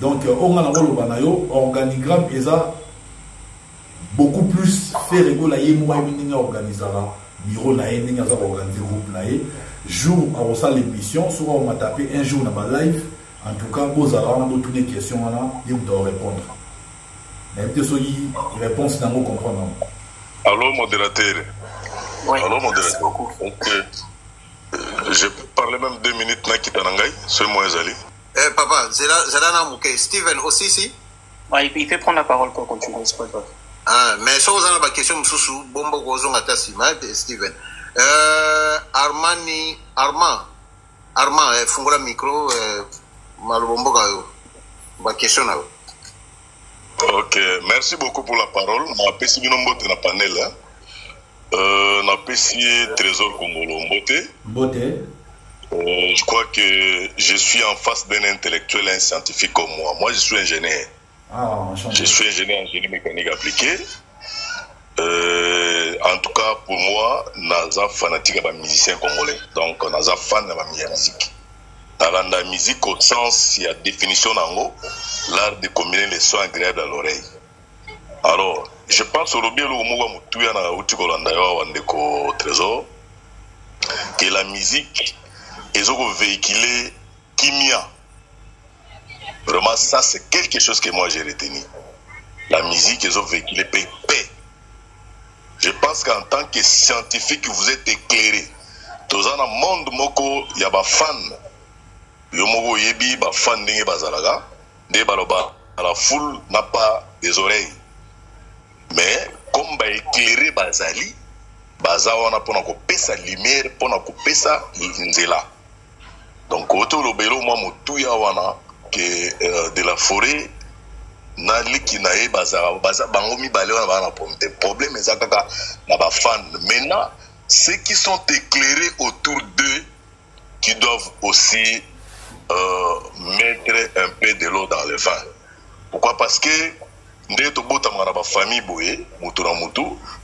Donc on a la rôle banayo organigramme eza beaucoup plus Ferrego la ye moi ninga organisera bureau na ye ninga za organiser groupe na ye jour à ça l'émission soit on m'a tapé un jour dans ma live en tout cas vous allez on a toutes les questions là et vous devez répondre mais peut-être soyez réponse dans vous comprendre. Allô modérateur. Oui. Allô modérateur. Donc je parlais même 2 minutes na kitanangai c'est moi Zali. Papa, Zalana Mouké, Steven aussi si? Ouais, il peut prendre la parole pour continuer, c'est pas grave. Ah, mais ça vous avez la question Moussou, Bombo Gozon Atasima, Steven. Armand, fungula micro, Malbombo Gayo. Ma question là. Ok, merci beaucoup pour la parole. On a apprécié Binombote dans le panel. On a apprécié Trésor Congolo Mbote. Je crois que je suis en face d'un intellectuel, un scientifique comme moi. Moi, je suis ingénieur. Je suis ingénieur en génie mécanique appliquée. En tout cas, pour moi, je suis fanatique de la musicien congolais. Donc, je suis fan de la musique. Dans la musique, au sens, il y a définition en haut, l'art de combiner les sons agréables à l'oreille. Alors, je pense au bien au Trésor que la musique ils ont véhiculé Kimia. Vraiment, ça, c'est quelque chose que moi j'ai retenu. La musique, ils ont véhiculé paix. Je pense qu'en tant que scientifique, vous êtes éclairé. Dans un monde, il y a des fans. Il y a des fans la foule n'a pas des oreilles. Mais, comme éclairé Bazali, Bazawana pour couper sa lumière, pour couper sa nzela. Donc, autour de l'obélo, moi, je que de la forêt, des problèmes, maintenant, ceux qui sont éclairés autour d'eux, qui doivent aussi mettre un peu de l'eau dans le vin. Pourquoi? Parce que, dans famille,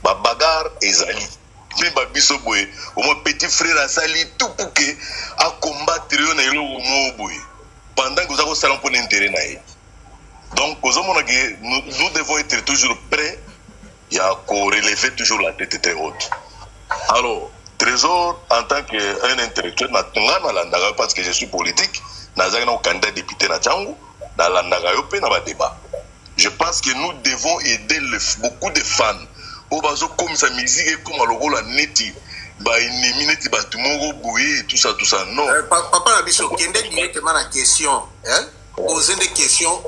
bagarre et zali. Au moins petit frère a sali tout pour que à combattre pendant que vous avez un peu d'intérêt. Donc nous devons être toujours prêts et à relever toujours la tête très haute. Alors Trésor en tant qu'un intellectuel parce que je suis politique, un candidat député na Django dans la débat. Je pense que nous devons aider beaucoup de fans. Comme sa musique et comme la neti tout ça non papa Nabiso kende directement la question poser des questions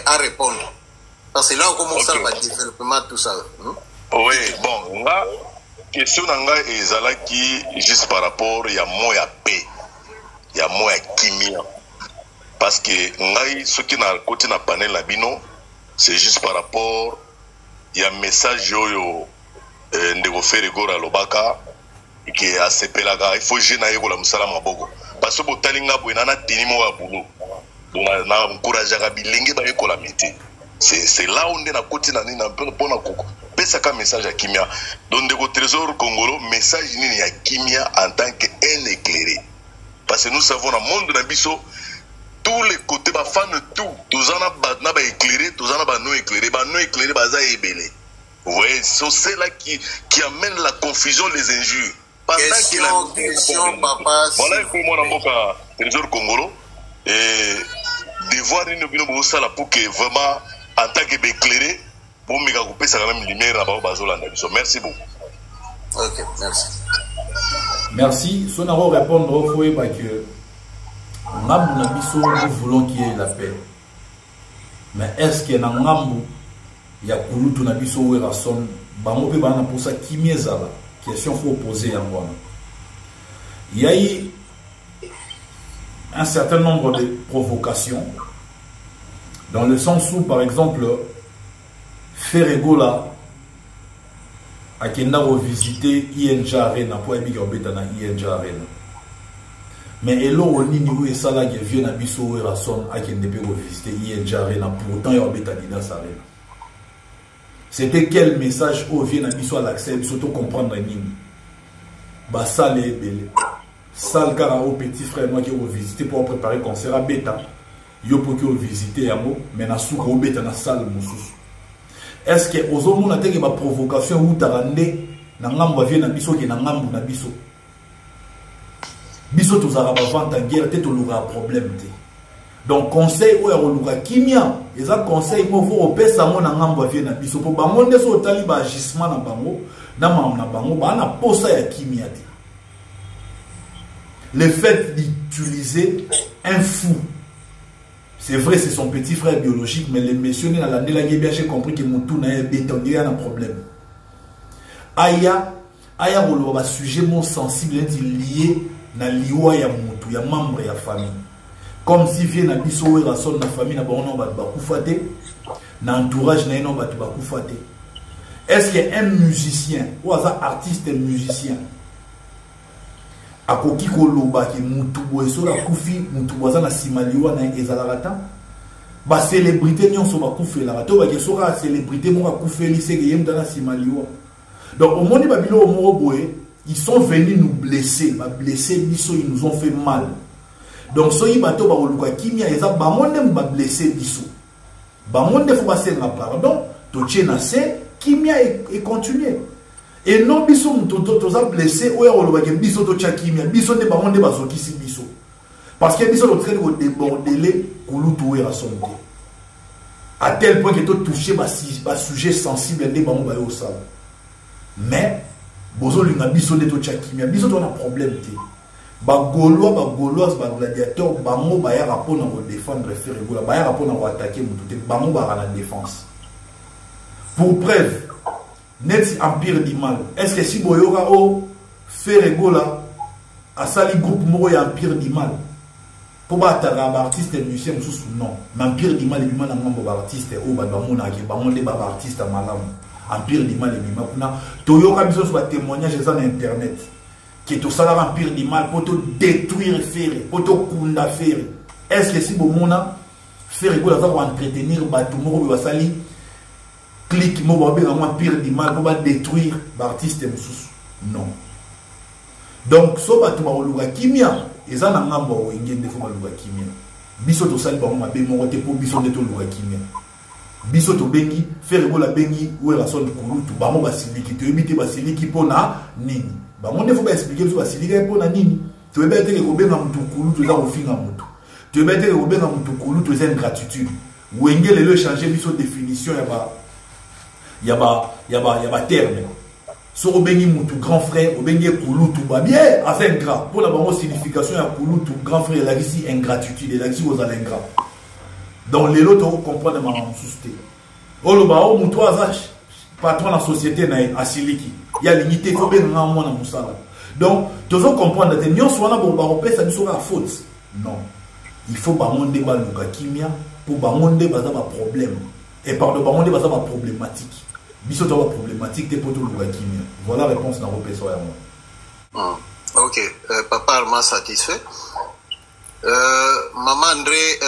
à répondre parce que là on commence à le développement tout ça oui bon là question nanga ezalaki juste par rapport ya mo ya paix ya mo ya kimia parce que ngai soki na côté na panel na bino c'est juste par rapport ya message oyo ndeko Ferregora lobaka ke asepelaka il faut jeune ayekola musala maboko parce que botalinga boyena na tenimo ya boulot donc na encourageaka bilenge bayekola métier c'est là où on est na côté na nina mpona koko pesa ka message ya kimia donc ndeko Trésor Congolo message nini ya kimia en tant que un éclairé parce que nous savons dans monde na biso tous les côtés ba fan tout tozana na ba éclairé tozana ba non éclairé baza ebele. Vous voyez, c'est là qui amène la confusion, les injures. Question, papa. Voilà, il faut moi dans Trésor Congolo et devoir une opinion ça pour que vraiment en tant qu'éclairé pour me couper ça quand même lumière là-bas bazolanda. Merci beaucoup. Ok, merci. Merci. Si on a répondre au foyer parce que nous voulons qu'il y ait la paix. Mais est-ce qu'il y a un ngambu ya kulutu na biso wera son bango pe bana pour ça kimia zala question faut poser en moi. Il y a eu un certain nombre de provocations dans le sens où par exemple Ferregora a kenda revisiter INJ Arena pour ebika obeta na INJ Arena. Mais elo onini où esala ke vient na biso wera son a kende pe revisiter INJ Arena pourtant ya obeta Dinas Arena. C'était quel message au vient à biso à l'accès, surtout comprendre nini. Bah ça les belé. Ça le cara au petit frère moi qui ont visité pour préparer concert à bêta. Yo pour que visiter yamo, mais na souka au bêta na salle mususu. Est-ce que aux hommes on a été ma provocation ou tarande na ngambo vient na biso qui na ngambo na biso. Biso tous arabes vente en guerre tête au lugar problème té. Donc conseil ou eroluka kimia eza conseil mo vo opesa mo na ngambo vie na biso po bango ndeso otali ba agissement na bango na mam na bango ba na posa ya kimia te. Le fait d'utiliser un fou, c'est vrai c'est son petit frère biologique mais les messieurs na la ndela bien j'ai compris que mutu na e béton il y a un problème. Aya rolo ba sujet mon sensible lié na liwa ya mutu ya membre ya famille. Comme si vient na biso wera son na famille na bango ba bakufate na entourage na eno ba bakufate. Est-ce qu'un musicien ou un artiste musicien akoki koloba ki mutu boeso la kufi mutu boza na simaliwa na ezalaka ba célébrité nyonso ba kufela to ba kesora célébrité mo ka kufeli seke yemda na simaliwa. Donc au monde ba bilo mo boye ils sont venus nous blesser, ba blesser biso, ils nous ont fait mal. Donc soyi bato ba oluka kimia eza ba monde ba blesser biso. Ba monde faut passer na pardon, to tchena se kimia et continuer. Et non biso to za blessé ou ya oluka ke biso to tcha kimia, biso ne ba monde ba zokisi biso. Parce que biso le train de déborder kulutu era sonte. À tel point que to toucher ba sujet sensible de ba mo ba yo ça. Mais bozo linga biso de to tcha kimia, biso to na problème te. Ba Gaulois, ba gladiateur, bango ba ya rapport na défendre Ferregora, ba ya rapport na attaquer mutu, bango ba na défense. Pour preuve, net empire du mal. Est-ce que si boyoka o Ferregora a sali groupe moko ya empire du mal? Pour ba tara ba artiste musicien mususu non. Empire du mal bima na ngambo ba artiste o ba mona ke ba monde ba artiste malamu. Empire du mal bima kuna toyoka biso ba témoignage za na internet. Qui est au salaire empire du mal pour te détruire faire, pour te kunda faire. Est-ce que si bon mona faire pour entretenir batou moko ba sali clic mo ba be empire du mal pour détruire l'artiste mususu? Non. Donc so batou ba oluka kimia eza na ngambo o ngende fo ba oluka kimia. Biso to sali ba mo be mo te pour biso de to oluka kimia. Biso to bengi faire la bengi ou la son kulutu ba mo ba siliki to ebite ba siliki pona nini. Bah, on ne faut pas expliquer ce que c'est pour la nini. Tu veux bien te rebeller dans mon toukulu, tu as au fin à mon tout. Tu veux bien te rebeller dans mon toukulu, tu as une gratitude. Ou engel le changer son définition, il y a terme. So obengi mutu grand frère, obengi kulu tout ba bien, avec gras. Pour la bonne signification, il y a kulu tout grand frère, la ici ingratitude, la ici aux ingrat. Donc les autres comprennent ma souciété. Oh le ba o mutu azach patron la société na asiliki. il y a limité, il faut bien moi dans Moussala. Donc, tu dois comprendre que nous sommes là ça nous la faute. Non. Il faut pas monter le kimia pour pas monter des problèmes. Et par le monter des problématiques. Biso tu as problématique t'es pour tout le kimia. Voilà la réponse dans vos personnes à moi. Ok, papa m'a satisfait. Maman André,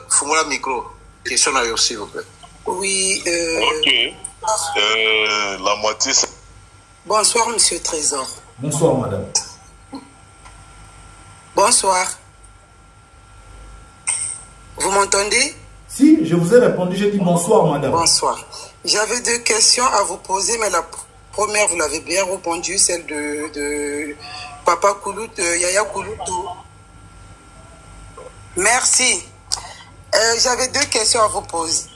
fous-moi le micro. Question à vous, s'il vous plaît. Oui. Ok. La moitié. Bonsoir, monsieur Trésor. Bonsoir, madame. Bonsoir. Vous m'entendez? Si, je vous ai répondu, j'ai dit bonsoir, madame. Bonsoir. J'avais 2 questions à vous poser, mais la première, vous l'avez bien répondu, celle de Papa Koulout, Yaya Kouloutou. Merci. J'avais 2 questions à vous poser.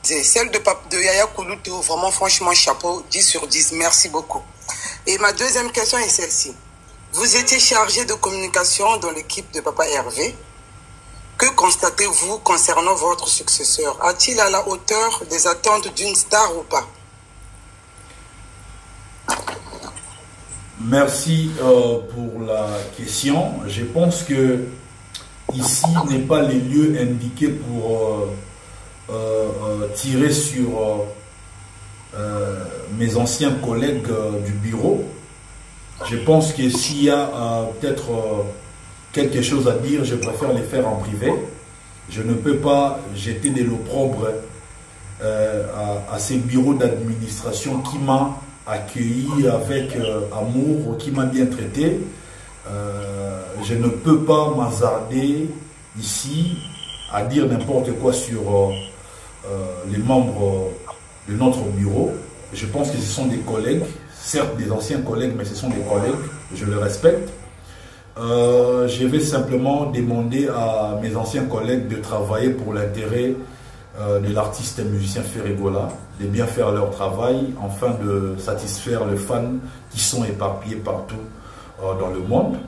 Celle de Yaya Kouloutou, vraiment franchement chapeau, 10 sur 10, merci beaucoup. Et ma deuxième question est celle-ci. Vous étiez chargé de communication dans l'équipe de Papa Hervé. Que constatez-vous concernant votre successeur? A-t-il à la hauteur des attentes d'une star ou pas? Merci pour la question. Je pense que ici n'est pas les lieux indiqués pour tirer sur mes anciens collègues du bureau. Je pense que s'il y a peut-être quelque chose à dire, je préfère les faire en privé. Je ne peux pas jeter de l'opprobre à ces bureaux d'administration qui m'a accueilli avec amour, qui m'a bien traité. Je ne peux pas m'hasarder ici à dire n'importe quoi sur les membres de notre bureau. Je pense que ce sont des collègues, certes des anciens collègues, mais ce sont des collègues, je les respecte. Je vais simplement demander à mes anciens collègues de travailler pour l'intérêt de l'artiste et musicien Ferregola, de bien faire leur travail afin de satisfaire les fans qui sont éparpillés partout dans le monde.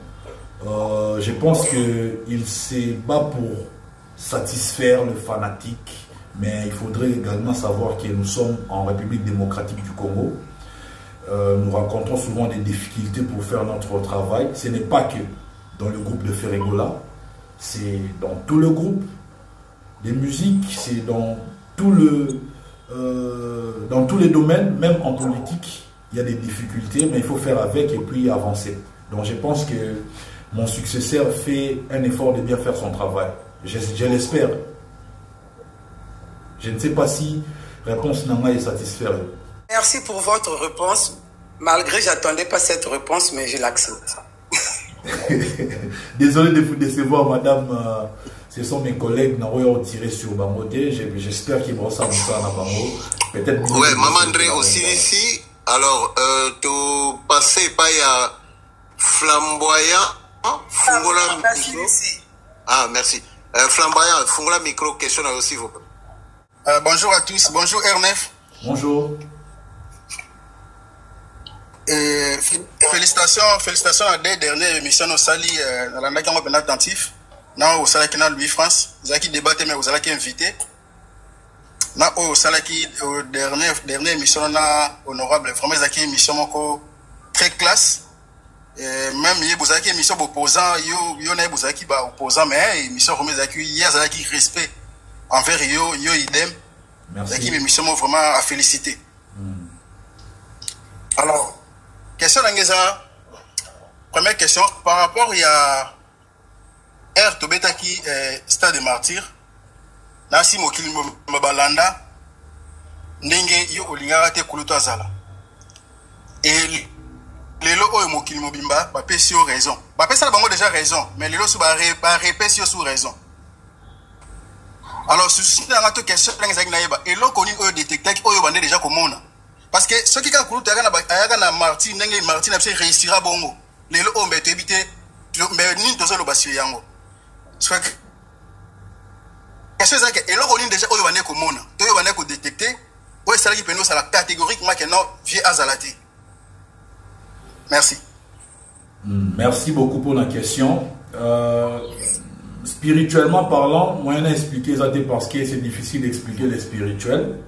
Je pense qu'il ne s'est pas pour satisfaire le fanatique, mais il faudrait également savoir que nous sommes en République démocratique du Congo. Nous rencontrons souvent des difficultés pour faire notre travail. Ce n'est pas que dans le groupe de Ferregola, c'est dans tout le groupe de musique, c'est dans tous les domaines, même en politique, il y a des difficultés, mais il faut faire avec et puis avancer. Donc je pense que mon successeur fait un effort de bien faire son travail. Je l'espère. Je ne sais pas si réponse Nanga est satisfaite. Merci pour votre réponse. Malgré que je n'attendais pas cette réponse, mais je l'accepte. Désolé de vous décevoir, madame. Ce sont mes collègues qui ont tiré sur Bangote. J'espère qu'ils vont ça dans Bango. Peut-être. Oui, Maman André aussi ici. Alors, tu passais pas à Flamboyant. Fungola micro. Ah, merci. Flamboyant, Fungola micro, question là aussi, vous. Bonjour à tous. Bonjour Ernest. Bonjour. Félicitations à des dernières émissions au Sali, dans la Naki en attentif. Non, au Sali qui est Louis France. Vous avez qui débatté, mais vous avez qui invité. Non, au Sali qui, dernière émission, on a honorable. Vraiment, vous avez qui émission très classe. Même, vous avez qui émission opposant, vous avez qui opposant, mais émission, vous avez qui respect envers yo idem. Merci. Vous avez qui émission vraiment à féliciter. Alors, question d'Angeza. Première question, par rapport à R Tobeta qui Stade des Martyrs, Nasi Mokili Mabalanda, Ndenge yo Olingara te Kuluto Azala. Et les lots Mokili Mobimba, Bapé sur raison. Bapé ça a déjà raison, mais les lots sous répétition sous raison. Alors, si vous avez une question, et l'on connaît détecteur qui est déjà comme on. Parce que ceux qui ont couru à Martin, Martin a réussira bongo. Les lots ont été évité, mais ni tous les bassins yango. Soit que, c'est que, et l'on connaît déjà où est comme on. Tout est qu'on détecté, où est celle qui peut nous à la catégoriquement que non, vieux azalati. Merci. Merci beaucoup pour la question. Spirituellement parlant, moi, je vais expliquer ça parce que c'est difficile d'expliquer les spirituels.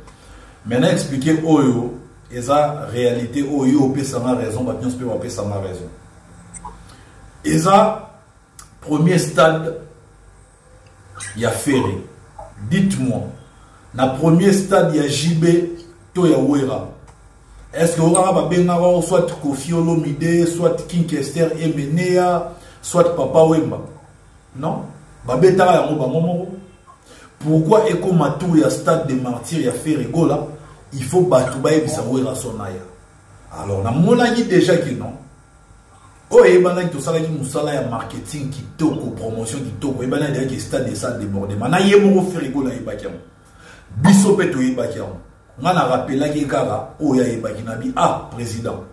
Maintenant, expliquer Oyo. eza réalité oyo opesanga raison ba nyonso pe bapesanga raison. Eza premier stade ya Ferré. Dites-moi, na premier stade ya JB to ya Wera. Est-ce que Wera ba bengara soit Kofi Olomide, soit King Kester Emenea, soit Papa Wemba? Non, ba betara ya ngo ba momo. Pourquoi Eko Matou ya stade de martyrs ya Ferré Gola, il faut battre bisa Wera sonaya. Alors na monani déjà que non. Oh, et ben là, tout ça, il y a marketing qui toque, promotion qui toque. Et ben là, il y a stade de salle débordé. Maintenant, il y a mon frigo là, il y a Bissopé, il y a on a rappelé là, il y a ah, président.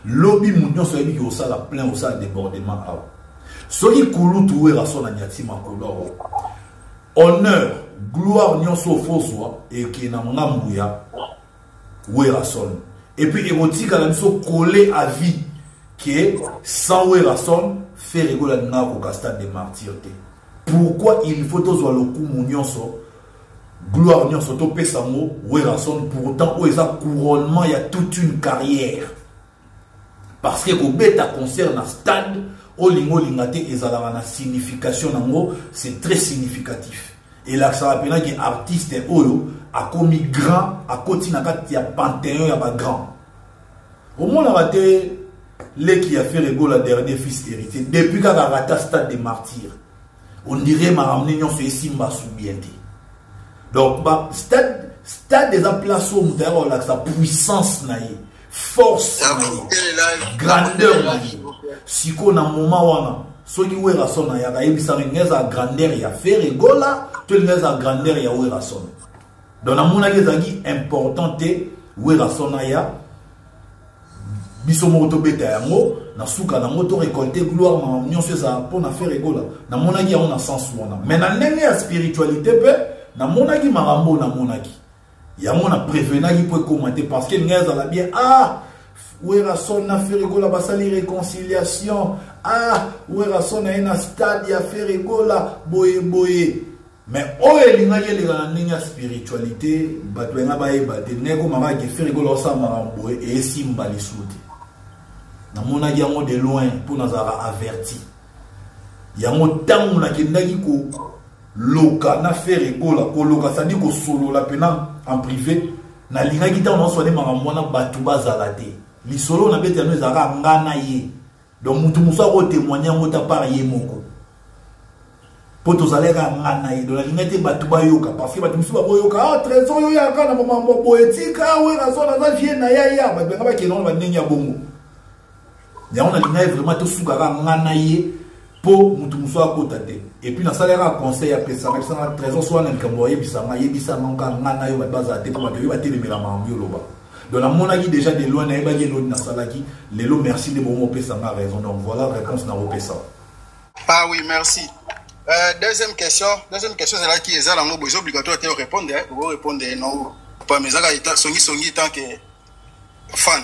Lobby Mounion, soit dit au salle plein au salle débordement. Ce qui est cool, tout est rasson à Niatima Koloro. Honneur, gloire, Nyon Sofoswa, et qui est dans mon amouya, où est rasson. Et puis, érotique, elle a collé à vie. Qui est sans Werason fait rigoler au stade de martyrs. Pourquoi il faut tous voir le coup mounionso gloire nyonso to pesango Werason pourtant où est couronnement il y a toute une carrière parce que au bêta concerne un stade au lingo lingate ezala na signification nango c'est très significatif et là ça rappelle que artiste oyo a commis grand a côté na kati ya panthéon ya ba grand au moins la raté les qui a fait le goal à dernier fils héritier depuis qu'il a raté stade des martyrs on dirait m'a ramené non sur Simba soubienté donc bah stade des places où on a sa puissance naïe force grandeur naïe si qu'on a un moment wana ceux qui oué rason naïe a eu ça une grandeur il a fait le goal là tout le monde a grandeur il a oué rason donc à mon avis c'est important oué rason naïe biso moto beta yango na suka na moto récolter gloire na nyonso za pour na faire rigola na monaki on a sens wana mais na ndenge ya spiritualité pe na monaki marambo na monaki yango na prévenaki pour commenter parce que ngeza la bien ah Werason na faire rigola basali réconciliation ah Werason na ina stade ya faire rigola boye boye mais oye lingaki le na ndenge ya spiritualité batwenga baye bate nego mama ki faire rigola sa marambo et simba lisuti na mona yango de loin pour nous avoir averti yango tangu na kendaki ko loka na faire rigola ko loka ça dit ko solo la pena en privé na lingaki ta on so de makambo na batu bazala te li solo na bete no ezaka ngana ye donc mutu musa ko témoigner ngota par ye moko poto zaleka ngana ye do la lingati batu ba yoka parce que batu musu ba yoka ah trésor yo ya kana mambo poétique ah we raison na vie na ya ba benga ba kenon ba ndenya bongo ya on a dit vraiment tout soukara ngana ye po mutu muso akota te et puis na salaire conseil après ça trésor soit na kamboye bisanga yebisa ngana yo ba baza te pour ba te lemela mambo loba donc la monaki déjà de loin na ba yelo na salaki lelo merci de bon pesanga raison donc voilà réponse na opesa. Ah oui merci. Deuxième question c'est là qui est là ngo besoin obligatoire de répondre non pas mais ça songi tant que fan.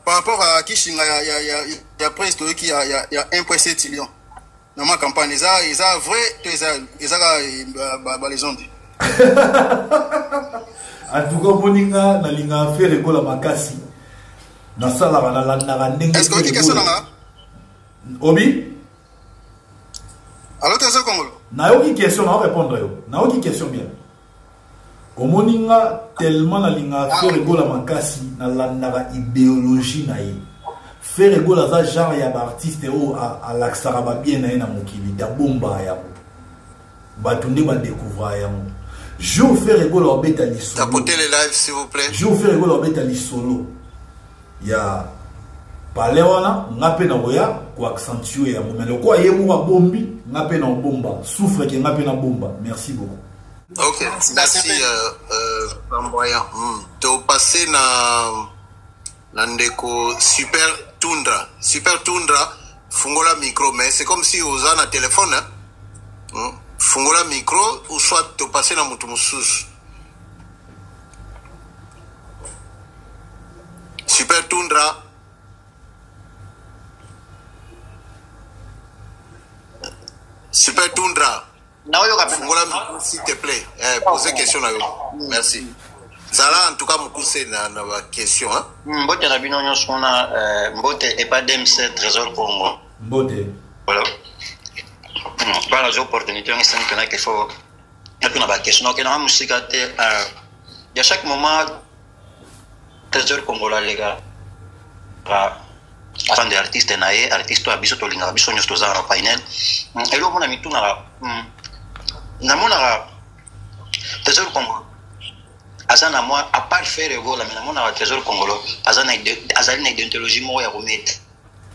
Par rapport à Kishinga, il y a presque qui a 1,7 million. Dans ma campagne, ils ont vrai, ils ont les ondes. En tout cas, Moninga, na linga fait récola makasi. Na sala na landa ndenge. Est-ce que tu as question là? Obi? Alors tu as Congo? Na yoki question na répondre yo. Na yoki question bien. Omoninga tellement na linga faire rigola makasi na landa idéologie na ye. Faire rigola za genre ya ba artiste o à l'axara ba bien na na mokili da bomba ya. Ba tunde ba découvrir ya. Je vous fais rigola obeta li solo. Tapotez les lives s'il vous plaît. Je vous fais rigola obeta li solo. Ya Palewana, ngape na boya ko accentuer ya momelo ko yemu wa bombi ngape na bomba souffre ke ngape na bomba. Merci beaucoup. Ok, merci flamboyant. Tu as passé na ndeko Super Tundra. Super Tundra, fungola micro, mais c'est comme si vous avez un téléphone. Fungola micro, ou soit tu passé na mutu mususu. Super Tundra. Super Tundra. S'il te plaît, posez question à eux. Merci. Zala, en tout cas, c'est une question. Mbote Rabino Nyosona, Mbote et pas d'MC Trésor Congo. Mbote. Voilà. Voilà, j'ai opportunité, on est qu'il faut. Et puis, on a une question. Donc, il y a une musique il y a chaque moment, Trésor Congolais, les gars, avant des artistes, artistes, abisso, tolinga, abisso, nyostoza, painel. Et là, on a mis tout dans la Trésor Congolais. Azana moi à part faire le vol mais mon trésor congolais azana une idéologie moi ya remettre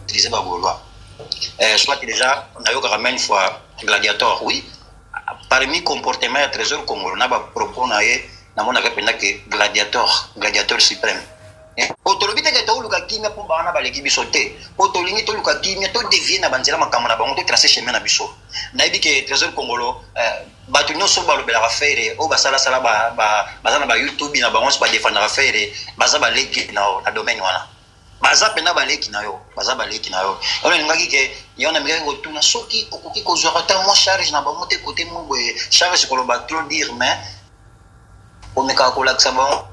utiliser ba gaulois soit déjà on a eu quand même une fois gladiateur oui parmi comportement ya trésor congolais na ba propos na mon avait pendant que gladiateur suprême otolobite ke to luka kimia po bana ba leki bisote otolingi to luka kimia to devient na banzela makambo na bango to tracer chemin na biso na yebi ke trésor congolais batu nyonso balobelaka fere oyo basalasala baza na ba youtube na bango nyonso badefendaka fere baza baleki na domaine wana baza mpena baleki na yo baza baleki na yo oyo nalingaki ke yo na mikaki kotuna soki okoki kozwaka ta mwa charge na bango te kote mo boye charge koloba trop dire mais omekaka kolakisa bango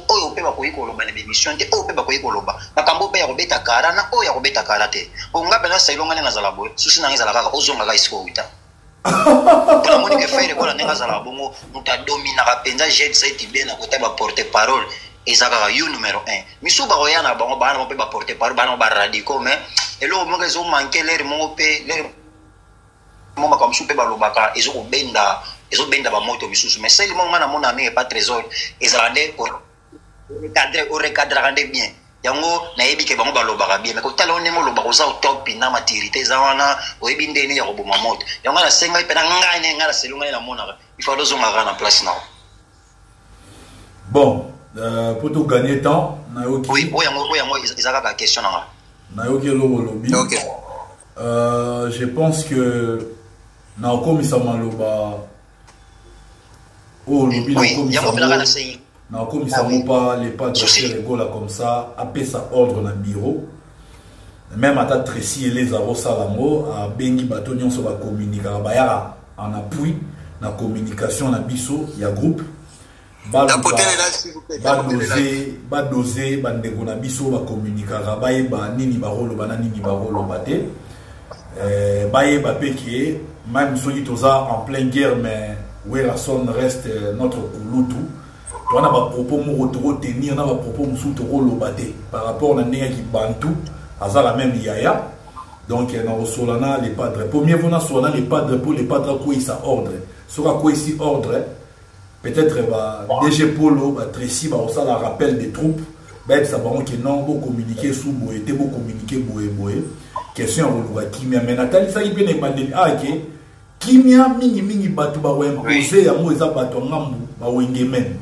oyo mpe bakoki koloba na bémission te oyo mpe bakoki koloba makambo mpe ya kobeta kara na oyo ya kobeta kara te onga mpena sailongane nazala boye susi nanga ezala kaka ozongaka esika owita pour moni que faire ko la nenga zala bongo muta dominaka penza jet set bien na kota ba porter parole ezaka yo numéro 1 misuba oyana bango bana mpe ba porter parole bana ba radico mais elo mo kezo manquer l'air mo pe l'air mo comme soupe ba lobaka ezo benda ba moto misusu mais seulement ngana mona mais pas trésor ezalande pour recadrer bien yango na yebi ke bango balobaka bien mais ko tala onemo lobaka oza top na maturité za wana oyebi ndeni ya koboma moto yango na senga pe na ngai ngala selunga na mona il faut dozonga na place na bon pour tout gagner temps na yoki oui yango ezaka ka question na yoki lobo lobi OK je pense que na okomisa maloba lobi na okomisa na okomisa pas les pas de faire gola comme ça appeler ça ordre na bureau même à ta Tracy et les arosalango a bengi bato nyonso ba communiquer ba ya en appui na communication na biso ya groupe ba doser bandeko na biso ba communiquer ba yeba nini ba rolo bana nini ba rolo bate ba yeba peke même soki toza en pleine guerre mais Werason reste notre kulutu. On a pas propos mo tenir na ba propos musu to lobate par rapport na ndenge ki bantu azala même yaya donc na osolana les padres premier vona solana les padres pour les padres ko isa ordre sera ko ici ordre peut-être ba DG Polo ba Tracy ba osala rappel des troupes ba ça ba que non bo communiquer sous boé te bo communiquer boé question on va kimia mais natali ça ibene bandeli ke kimia mingi batu ba imposer ya mo eza batu ngambu ba wengemen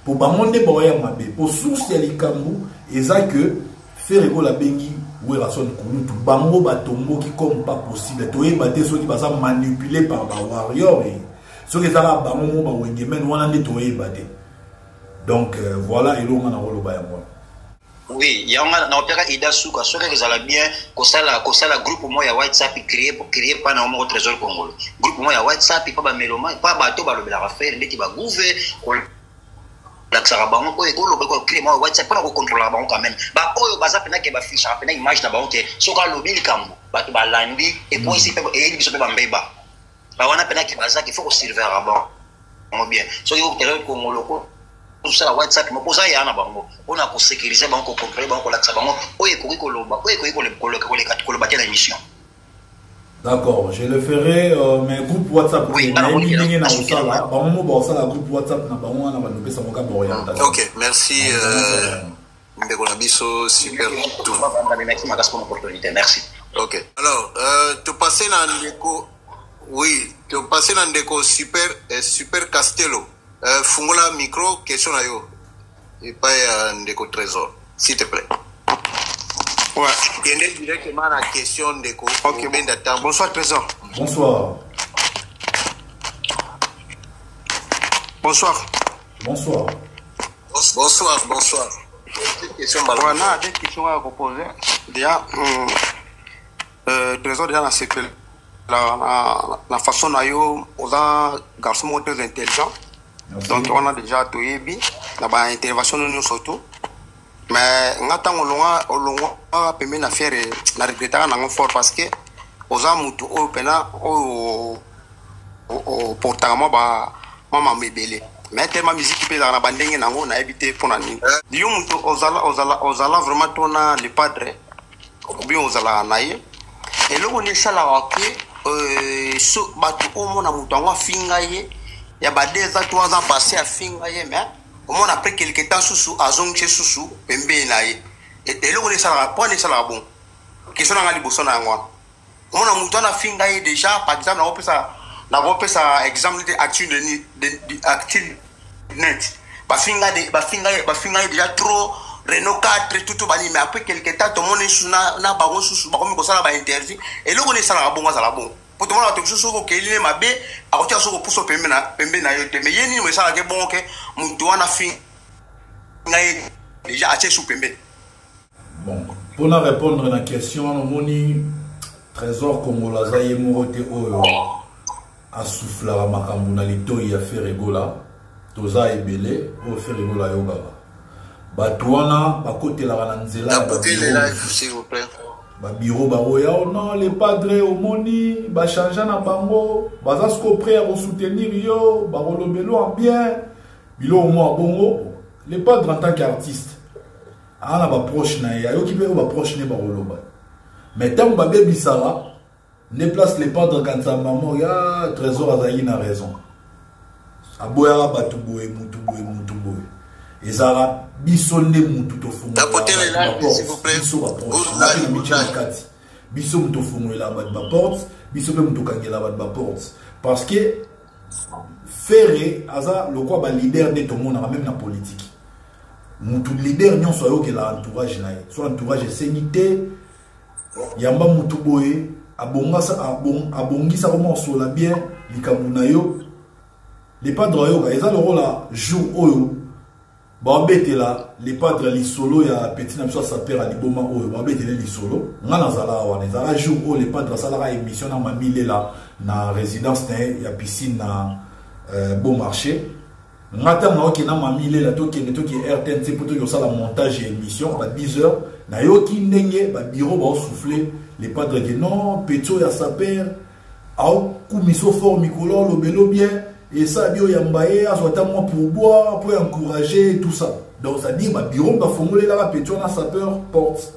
pour bamonde boya mabe pour source ya likambu eza que faire ko la bengi Werason kulutu bango batombo qui comme pas possible to yebate ceux qui basa manipulé par ba warrior et ceux qui zala bango ba wengemen wana nde to yebate donc voilà elonga na roloba ya moi oui yanga na opéra ida suka ceux qui zala bien ko sala groupe mo ya WhatsApp créer pas na mo trésor congolais groupe mo ya WhatsApp pas ba meloma pas bato ba lobela faire ndeti ba gouver la xarabango ko ekolo ko créer mo WhatsApp pour contrôler bango quand même ba oyo baza pena ke ba fiche pena image na bango ke soka lobili kambo bato ba landi et pour ici pe e biso pe ba mbeba ba wana pena ke baza ke faut surveiller bango bien so yo terrain congolais ko tout ça la WhatsApp mo posa yana bango on a ko sécuriser bango ko contrôler bango la xarabango oyo ko loba oyo ko le battre la mission. D'accord, je le ferai, mais groupe WhatsApp. Oui, ok, merci. Super. Merci. Ok. Alors, tu passes dans l'écho. Oui, tu passes dans l'écho super Castello. Fungola micro, question à yo. Et pas un déco trésor, s'il te plaît. Ouais. Directement à la question de okay. Bonsoir, Trésor. Bonsoir. Bonsoir. Bonsoir. Bonsoir. Voilà, des questions à vous poser. Déjà, Trésor, déjà, la façon dont on a garçon très intelligent. Merci. Donc, on a déjà tout ébi. na ba intervention nous surtout mais ngata ngolonga pembe na faire na regretter na fort parce que oza mutu o pena o portamo ba mama mebele mais tellement musique pe na bandenge nango na éviter pour na nini yo mutu ozala vraiment tona le padre ou bien ozala naye et le on est sala que so batu o mona mutu ngo finga ye ya ba 2 ans 3 ans passé à finga ye mais au moins après quelques temps sous azongche sous pembe naye et le on est sala point est sala bon question na ngali boso na ngwa on a mutu na finga ye déjà par exemple na opesa exemple de active active net bafinga déjà trop Renault 4 tout bani mais après quelques temps tout le monde est na bango sous ba comme ça ba interview et le on est ça la bon ça la bon pour tout le monde tout sous ko kelile mabe a côté so ko puso pembe na yote mais yeni mo ça ke bon ke mutu wana finga déjà ache sous pembe. Bon pour na répondre à la question moni trésor congolais zaye morote oyo a soufflé à makambu na lito ya faire rigola toza ebele o faire rigola yo baba batuana bakotela na nzela s'il vous plaît ba bureau ba oya non les padres au moni ba changer na bango baza sko prêt à soutenir yo ba rolobelo en bien bilo au moins bongo les padres en tant qu'artiste ana ba proche na ya yo ki be ba proche ne ba roloba mais tant ba bebi sara ne place les padres quand sa maman ya trésor azayi na raison aboya batuboe mutuboe ezara bisonde mutu to fumo tapotele là s'il vous plaît biso mutu fumo la ba porte biso pe mutu kangela ba porte parce que Ferré aza le quoi ba leader de tout le monde même na politique mutu leader nyonso yo ke la entourage na so entourage senité yamba mutu boye abongisa comment sur la bien likamuna yo les padres yo eza le rôle jour oyo ba betela les padres li solo ya petit na sa père ali boma oyo ba betela li solo ngana zala wana zala jour oyo les padres sala ka émission na mamile là na résidence ya piscine na bon marché ngata na okina mamile là to ki RTNC pour to sala montage et émission ba 10h na yo ki ndenge ba bureau ba souffler les padres disent non, Petro ya sa père, au kumiso fort Mikolo, lobelo bien, et ça bio yambaye, soit à moi pour boire, pour encourager, tout ça. Donc ça dit, ma bureau va formuler là, Petro na sa peur, porte.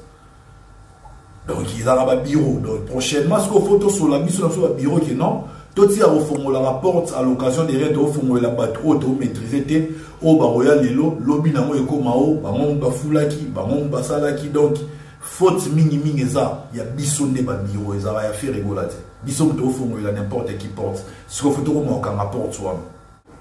Donc ils ont un bureau. Donc prochainement, ce qu'on photo sur la mission sur le bureau qui non, tout ça va formuler la porte à l'occasion de rien de formuler la bateau, auto maîtriser, au baroya lelo, lobby na mo eko mao, bamon bafulaki, bamon basalaki, donc faute mingi ça il y a bisonné ba bureau ça va faire rigolade bisom to fongo il a n'importe qui porte ce que photo comme on porte soit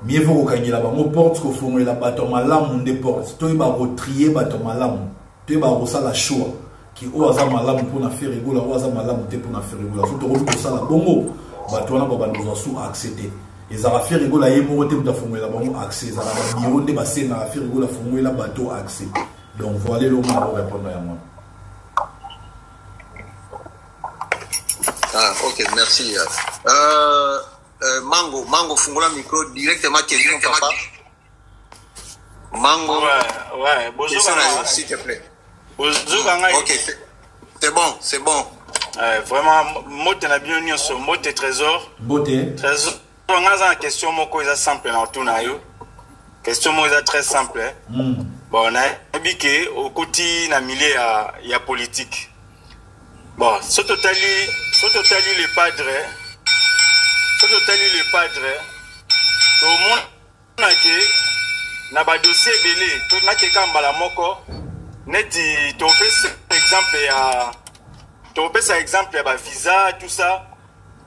mieux faut qu'on la ba mo porte ko fongo la bato malamu de porte to ba retrier bato malamu to ba rosa la choix qui oza malamu pour na faire rigola oza malamu te pour na faire rigola so to ko ça la bongo bato na ba nous sous accepter et ça va faire rigola yé mo te pour fongo la bongo accès ça va bureau de ba sena faire rigola fongo la bato accès donc voilà le mot pour répondre à moi. Ah, ok, merci. Mango, fungola micro directement question, papa. Mango. Ouais, bonjour. S'il te plaît. Bonjour, ok, c'est bon. Vraiment, moi, tu as bien mis sur mot et trésor. Beauté. Trésor, on a une question, moi, qui est simple dans tout le question, moi, est très simple. Bon, on a dit qu'au quotidien, il y a politique. Bon, ce total les padres, tout le monde n'a pas dossier belé, tout n'a que kambala moko, net tu exemple ya visa tout ça.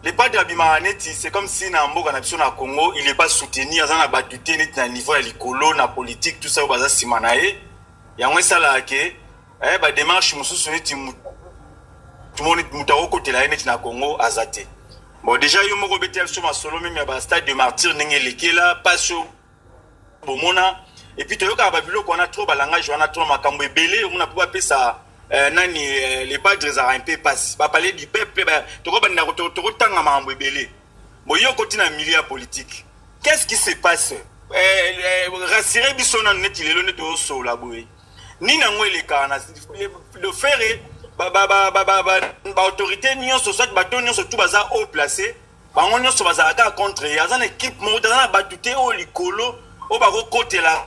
Les padres abima net c'est comme si na mboka na biso na Congo, il est pas soutenu à na batuté net na niveau ya likolo na politique tout ça baza simanae. Ya ngwe sala ke ba démarche mususu net tout le monde mutako côté la net na Congo azate. Bon déjà yo moko betel sur ma solo même ya ba stade de martyr nengé là pas sur bomona et puis toyoka ba bilo ko na trop ba langage wana trop makambo ebele on a pas appeler ça nani les padres a un peu passe ba parler du peuple ba toko ba ndako toko tanga makambo ebele. Bon yo côté na milieu politique. Qu'est-ce qui se passe rassurer biso na net lelo net o so la boy ni na ngwe le kana le faire ba autorité nyonso soit bato nyonso tout baza au placé bango nyonso baza ka contre yaza na équipe mo dans ba tuté o likolo o ba ko côté la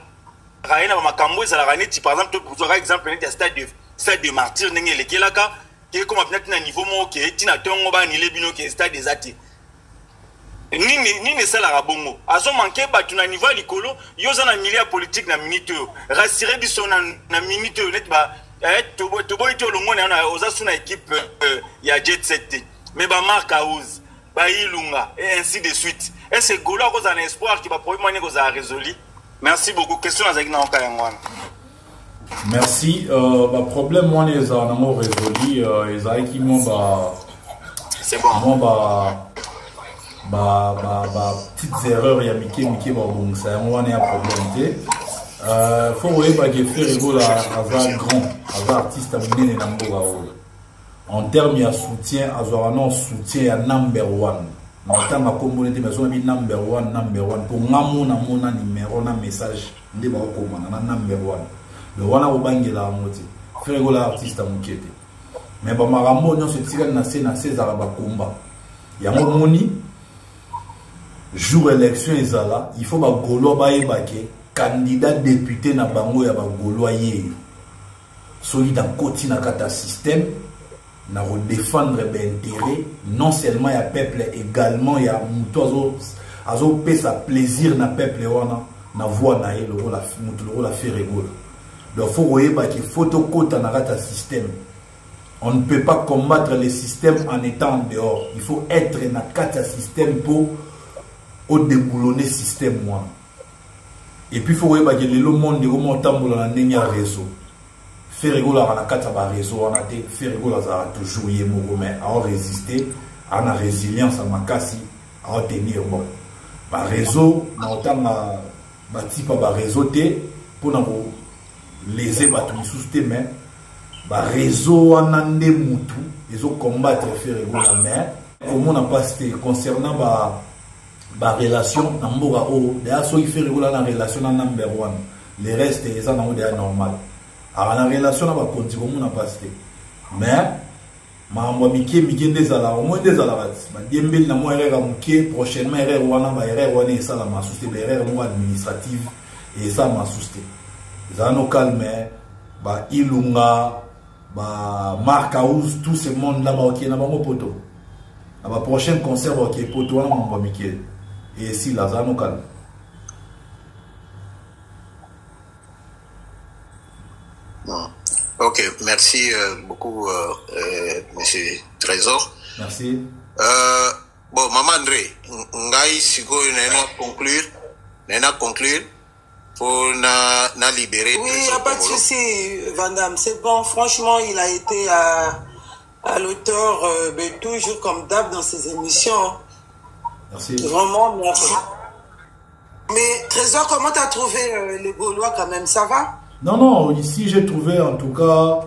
raina ba makambo za la raneti par exemple pour exemple net stade de martyr ndenge lekelaka ke comme peut-être na niveau mo ke tina tongo ba ni le bino ke stade des ati nini esalaka bongo azomanke bato na niveau ya likolo yoza na milieu ya politique na minute oyo rassurer biso na minute oyo neti toboyi te olongo na yo oza su na équipe ya jet set te mais bamark house bailunga et ainsi de suite ese golo akozala na espoir ki baproblème wana ekozala résolu. Merci beaucoup. Question azalaki na oka yango wana. Merci. Problème wana ezala nango résolu ezalaki mo c'est bon petites erreurs ya mike babongisa yango wana ya problème te faut oyeba ke Ferregola aza grand aza artiste monene na mboka oyo en terme ya soutien azwaka non soutien ya number 1 matanga kombone te mais onabi number 1 pour ngamona numéro na message nde bakomana na number 1 le wana obangela moti Ferregola artiste moke te mais bamakambo nyonso etikali na se ezala bakomba yango moni jour élection ezala il faut ba golo ba ebake candidat député na bango ya ba golo yeyo soki dans côté na kata système na redéfendre l'intérêt non seulement ya peuple également ya muto azo pesa plaisir na peuple wana na voix na ye lokola muto lokola Ferregola donc faut oyebaki photo kota na kata système. On ne peut pas combattre le système en étant en dehors. Il faut être dans le système pour déboulonner le système. Et puis il faut voir que le monde est dans un réseau. Ferregola dans un réseau, Ferregola a toujours mais à résister, à la résilience, à ma casse, à tenir bon. Le réseau, on a type de réseau pour les ébattre sous mais ba réseau anande mutu ezo combattre Ferregola mais comment on a passé concernant ba relation na mboka o déjà so Ferregola na relation na number 1 le reste eza na déjà normal a na relation na ba konti comment on a passé mais mambo mike ndezala au moins ndezala ba diembeli na mo erreur muke prochainement erreur wana ba erreur wana esala ma souci ba erreur mo administrative et ça ma souci za no calme ba ilunga Mark House, tout ce monde là-bas qui est dans mon poteau. À ma prochaine concert qui est poteau, on va Mickey. Et ici, là, ça nous calme. Ok, merci beaucoup, monsieur Trésor. Merci. Bon, Maman André, Ngai Sigo, n'a conclure. Pour na libérer. Oui, il n'y a pas de souci, Van Damme. C'est bon, franchement, il a été à l'auteur, toujours comme d'hab dans ses émissions. Merci. Vraiment, merci. Mais Trésor, comment tu as trouvé les Gaulois quand même? Ça va? Non, ici j'ai trouvé en tout cas.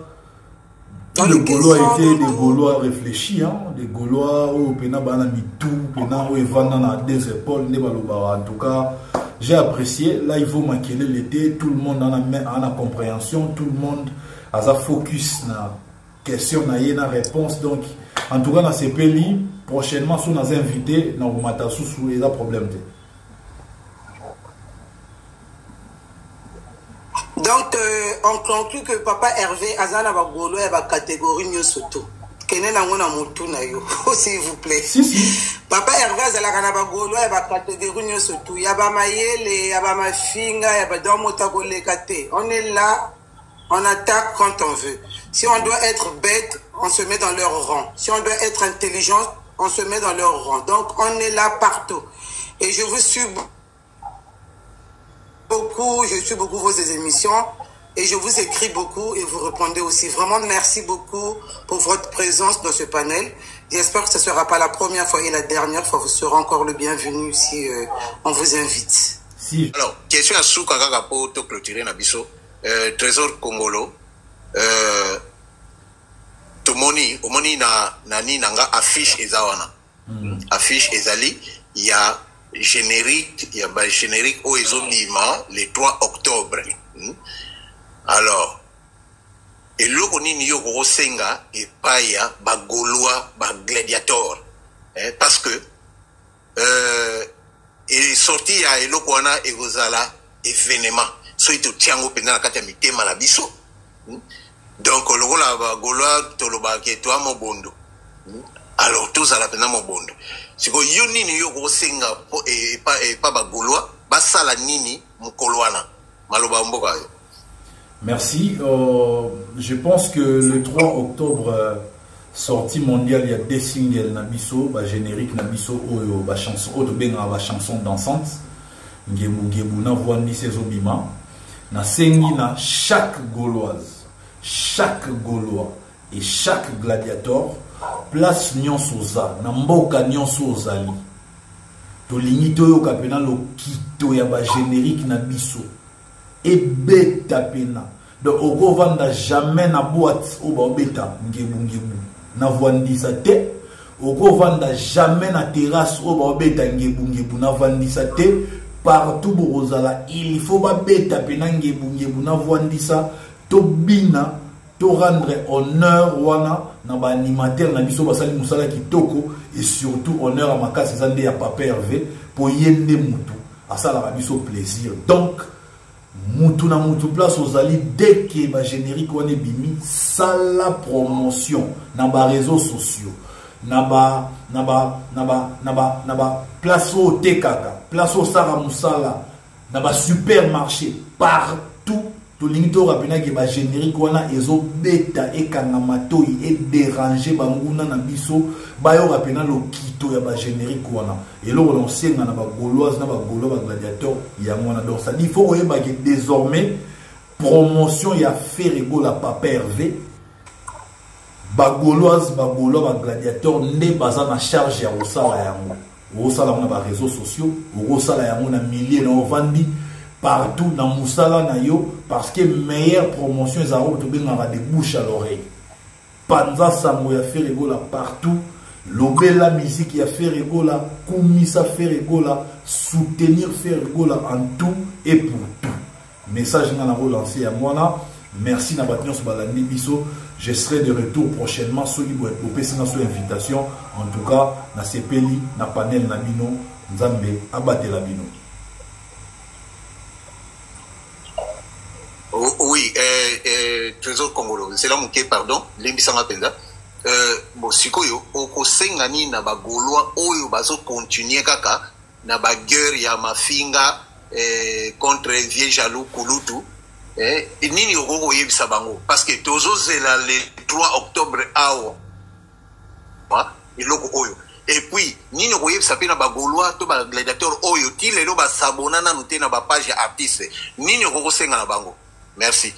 Les Gaulois étaient des Gaulois réfléchis, hein? Des Gaulois où Pena Banami tout, Pena où Evanana des épaules, en tout cas. J'ai apprécié, là il faut maquiller l'été, tout le monde en a compréhension, tout le monde a sa focus na question na yé na réponse. Donc en tout cas dans ces pays, prochainement si on a invité, na mata sous les problèmes. Donc on conclut que Papa Hervé Azana va golo et va catégorie nyosoto. S'il vous plaît. Si. Papa Hervé Azalaka ba golo et va catégorie nyosoto. Yaba mayele, yaba mafinga, yaba domotako lekate. On est là, on attaque quand on veut. Si on doit être bête, on se met dans leur rang. Si on doit être intelligent, on se met dans leur rang. Donc on est là partout. Et je vous suis beaucoup vos émissions. Et je vous écris beaucoup et vous répondez aussi. Vraiment, merci beaucoup pour votre présence dans ce panel. J'espère que ce ne sera pas la première fois et la dernière fois. Vous serez encore le bienvenu si on vous invite. Si. Alors, question à Souka pour te clôturer, Nabiso. Trésor Congolo. Omoni nanga affiche ezawana. Affiche ezali. Il y a générique, il y a un générique au Ezobima le 3 octobre. Alors, et l'autre nini yo rosenga et paya ba Gaulois ba gladiator, parce que et sorti à eloko wana egozala événement so ito tiango pendant la kati ya mitema na biso. Donc lokola ba Gaulois toloba ke to amobondo. Alors tous à la peine mobondo. Si ko yo nini yo rosenga et pas ba Gaulois ba sala nini mukoloana maloba mboka yo. Merci. Je pense que le 3 octobre, sortie mondiale, il y a des singles Nabiso, générique Nabiso, chanson dansante. Ngebu na voandi sezobima. Na sengi na chaque Gauloise, chaque Gaulois et chaque gladiateur, place nyonsoza, na mboka nyonsozali. To limito yo kapena lo kito ya ba générique Nabiso. Et beta pena. Donc, on vanda jamais na boîte ou ba beta ngebu na voandisa te. On vanda jamais na terrasse ou ba beta ngebu na voandisa te. Partout borozala, il faut ba beta pena ngebu na voandisa to bina to rendre honneur wana na ba animateur na biso basali musala kitoko et surtout honneur à makasi zande ya Papa Hervé pour yende mutu asala ba biso plaisir. Donc Moutou na moutou place aux alliés dès que ba générique on est bimi sala promotion na ba réseaux sociaux na ba place au tekaka place au Sara Moussala na ba supermarché partout to limito rapina que ba générique wana ezo beta e kanga matoi et déranger banguna na biso ba yo rapina lo kito ya ba générique wana et là on sait na ba Gauloise na ba Gaulois ba gladiateur ya mona donc ça dit faut que désormais promotion ya Ferrego la Papa Hervé ba Gauloise ba Gaulois ba gladiateur ne baza na charge ya osala yango osala na ba réseaux sociaux osala yango na milliers na vandi partout dans Moussala na yo parce que meilleure promotion est à des bouches à l'oreille. Panza Samo ya Ferrego là partout. Lobela musique ya Ferrego là, Koumisa Ferrego là, soutenir Ferrego là en tout et pour tout. Message na relancé à moi là. Merci na batnion sur balandi biso. Je serai de retour prochainement sur invitation. En tout cas, na sepeli na panel na bino Nzambe abate la bino. Oui, Trésor Congolo, c'est là mon quai, pardon, l'embissanga penda. Bon, sikoyo, oko sengani na ba Gaulois, oyo bazo continuer kaka, na ba guerre ya mafinga, contre vieux jaloux Kulutu, nini oko yebisa bango, parce que tozo zela le 3 octobre awo, iloko oyo. Et puis, nini oko yebisa pe na ba Gaulois, to ba gladiateur oyo, ti lelo ba sabonana nute na ba page artiste, nini oko senga na bango. Merci.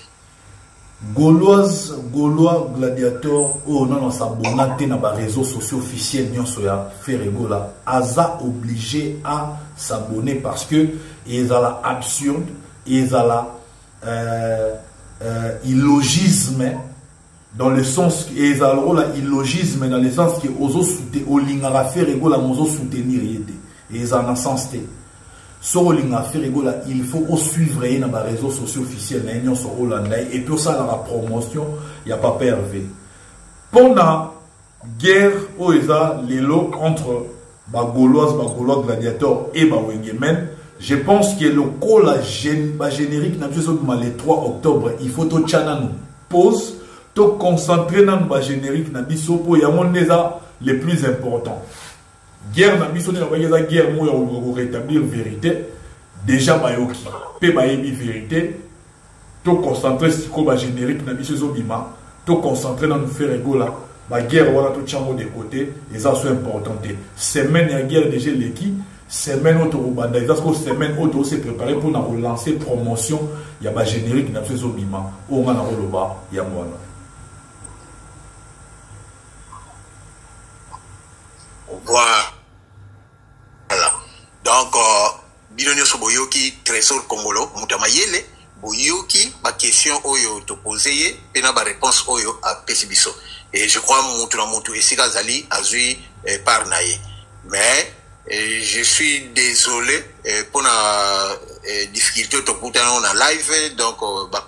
Gauloise, Gaulois, gladiateur, oh non, s'abonner dans les réseaux sociaux officiels, nous sommes Ferrego là, Aza obligé à s'abonner parce que ils ont l'absurde, ils ont l'illogisme dans le sens que ils ont l'illogisme dans le sens que aux autres soutenir, au lingara Ferrego là, nous soutenir et ils ont un sens té. Sur il faut suivre les réseaux sociaux officiels et puis ça la promotion il n'y a pas pervé pendant la guerre entre Gaulois gladiateur et Wengemen. Je pense que le générique le 3 octobre il faut tout nous pause tout concentrer dans le générique pour y avoir les plus importants. Guerre na biso na bayeza guerre mo ya rétablir vérité déjà bayoki pe bayebi vérité to concentrer siko ba générique na biso zobima to concentrer dans Ferrego là ba guerre wala to chango de côté et ça c'est important semaine ya guerre déjà l'équipe semaine auto banda ça c'est semaine auto se préparer pour na relancer promotion ya ba générique na biso zobima o ngana koloba ya mwana. Voilà. Donc, Bilonio Soboyoki, Trésor Congolo, Moutamayele, Boyoki, ma question Oyo te poser, et ma réponse Oyo à Pesibiso. Et je crois Moutuna Moutou et Sigazali, Azui, par Naye. Mais, Et je suis désolé pour la difficulté de en live, donc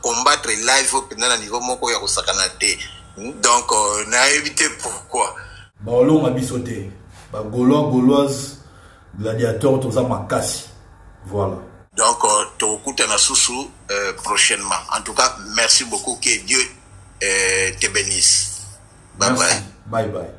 combattre live pendant le niveau moko ya kosakanate. Donc on a évité pourquoi. Bon, on a bisoté. Gauloise, gladiateur, tout ça makasi. Voilà. Donc tu na sousou prochainement. En tout cas, merci beaucoup, que Dieu te bénisse. Bye bye. Bye bye.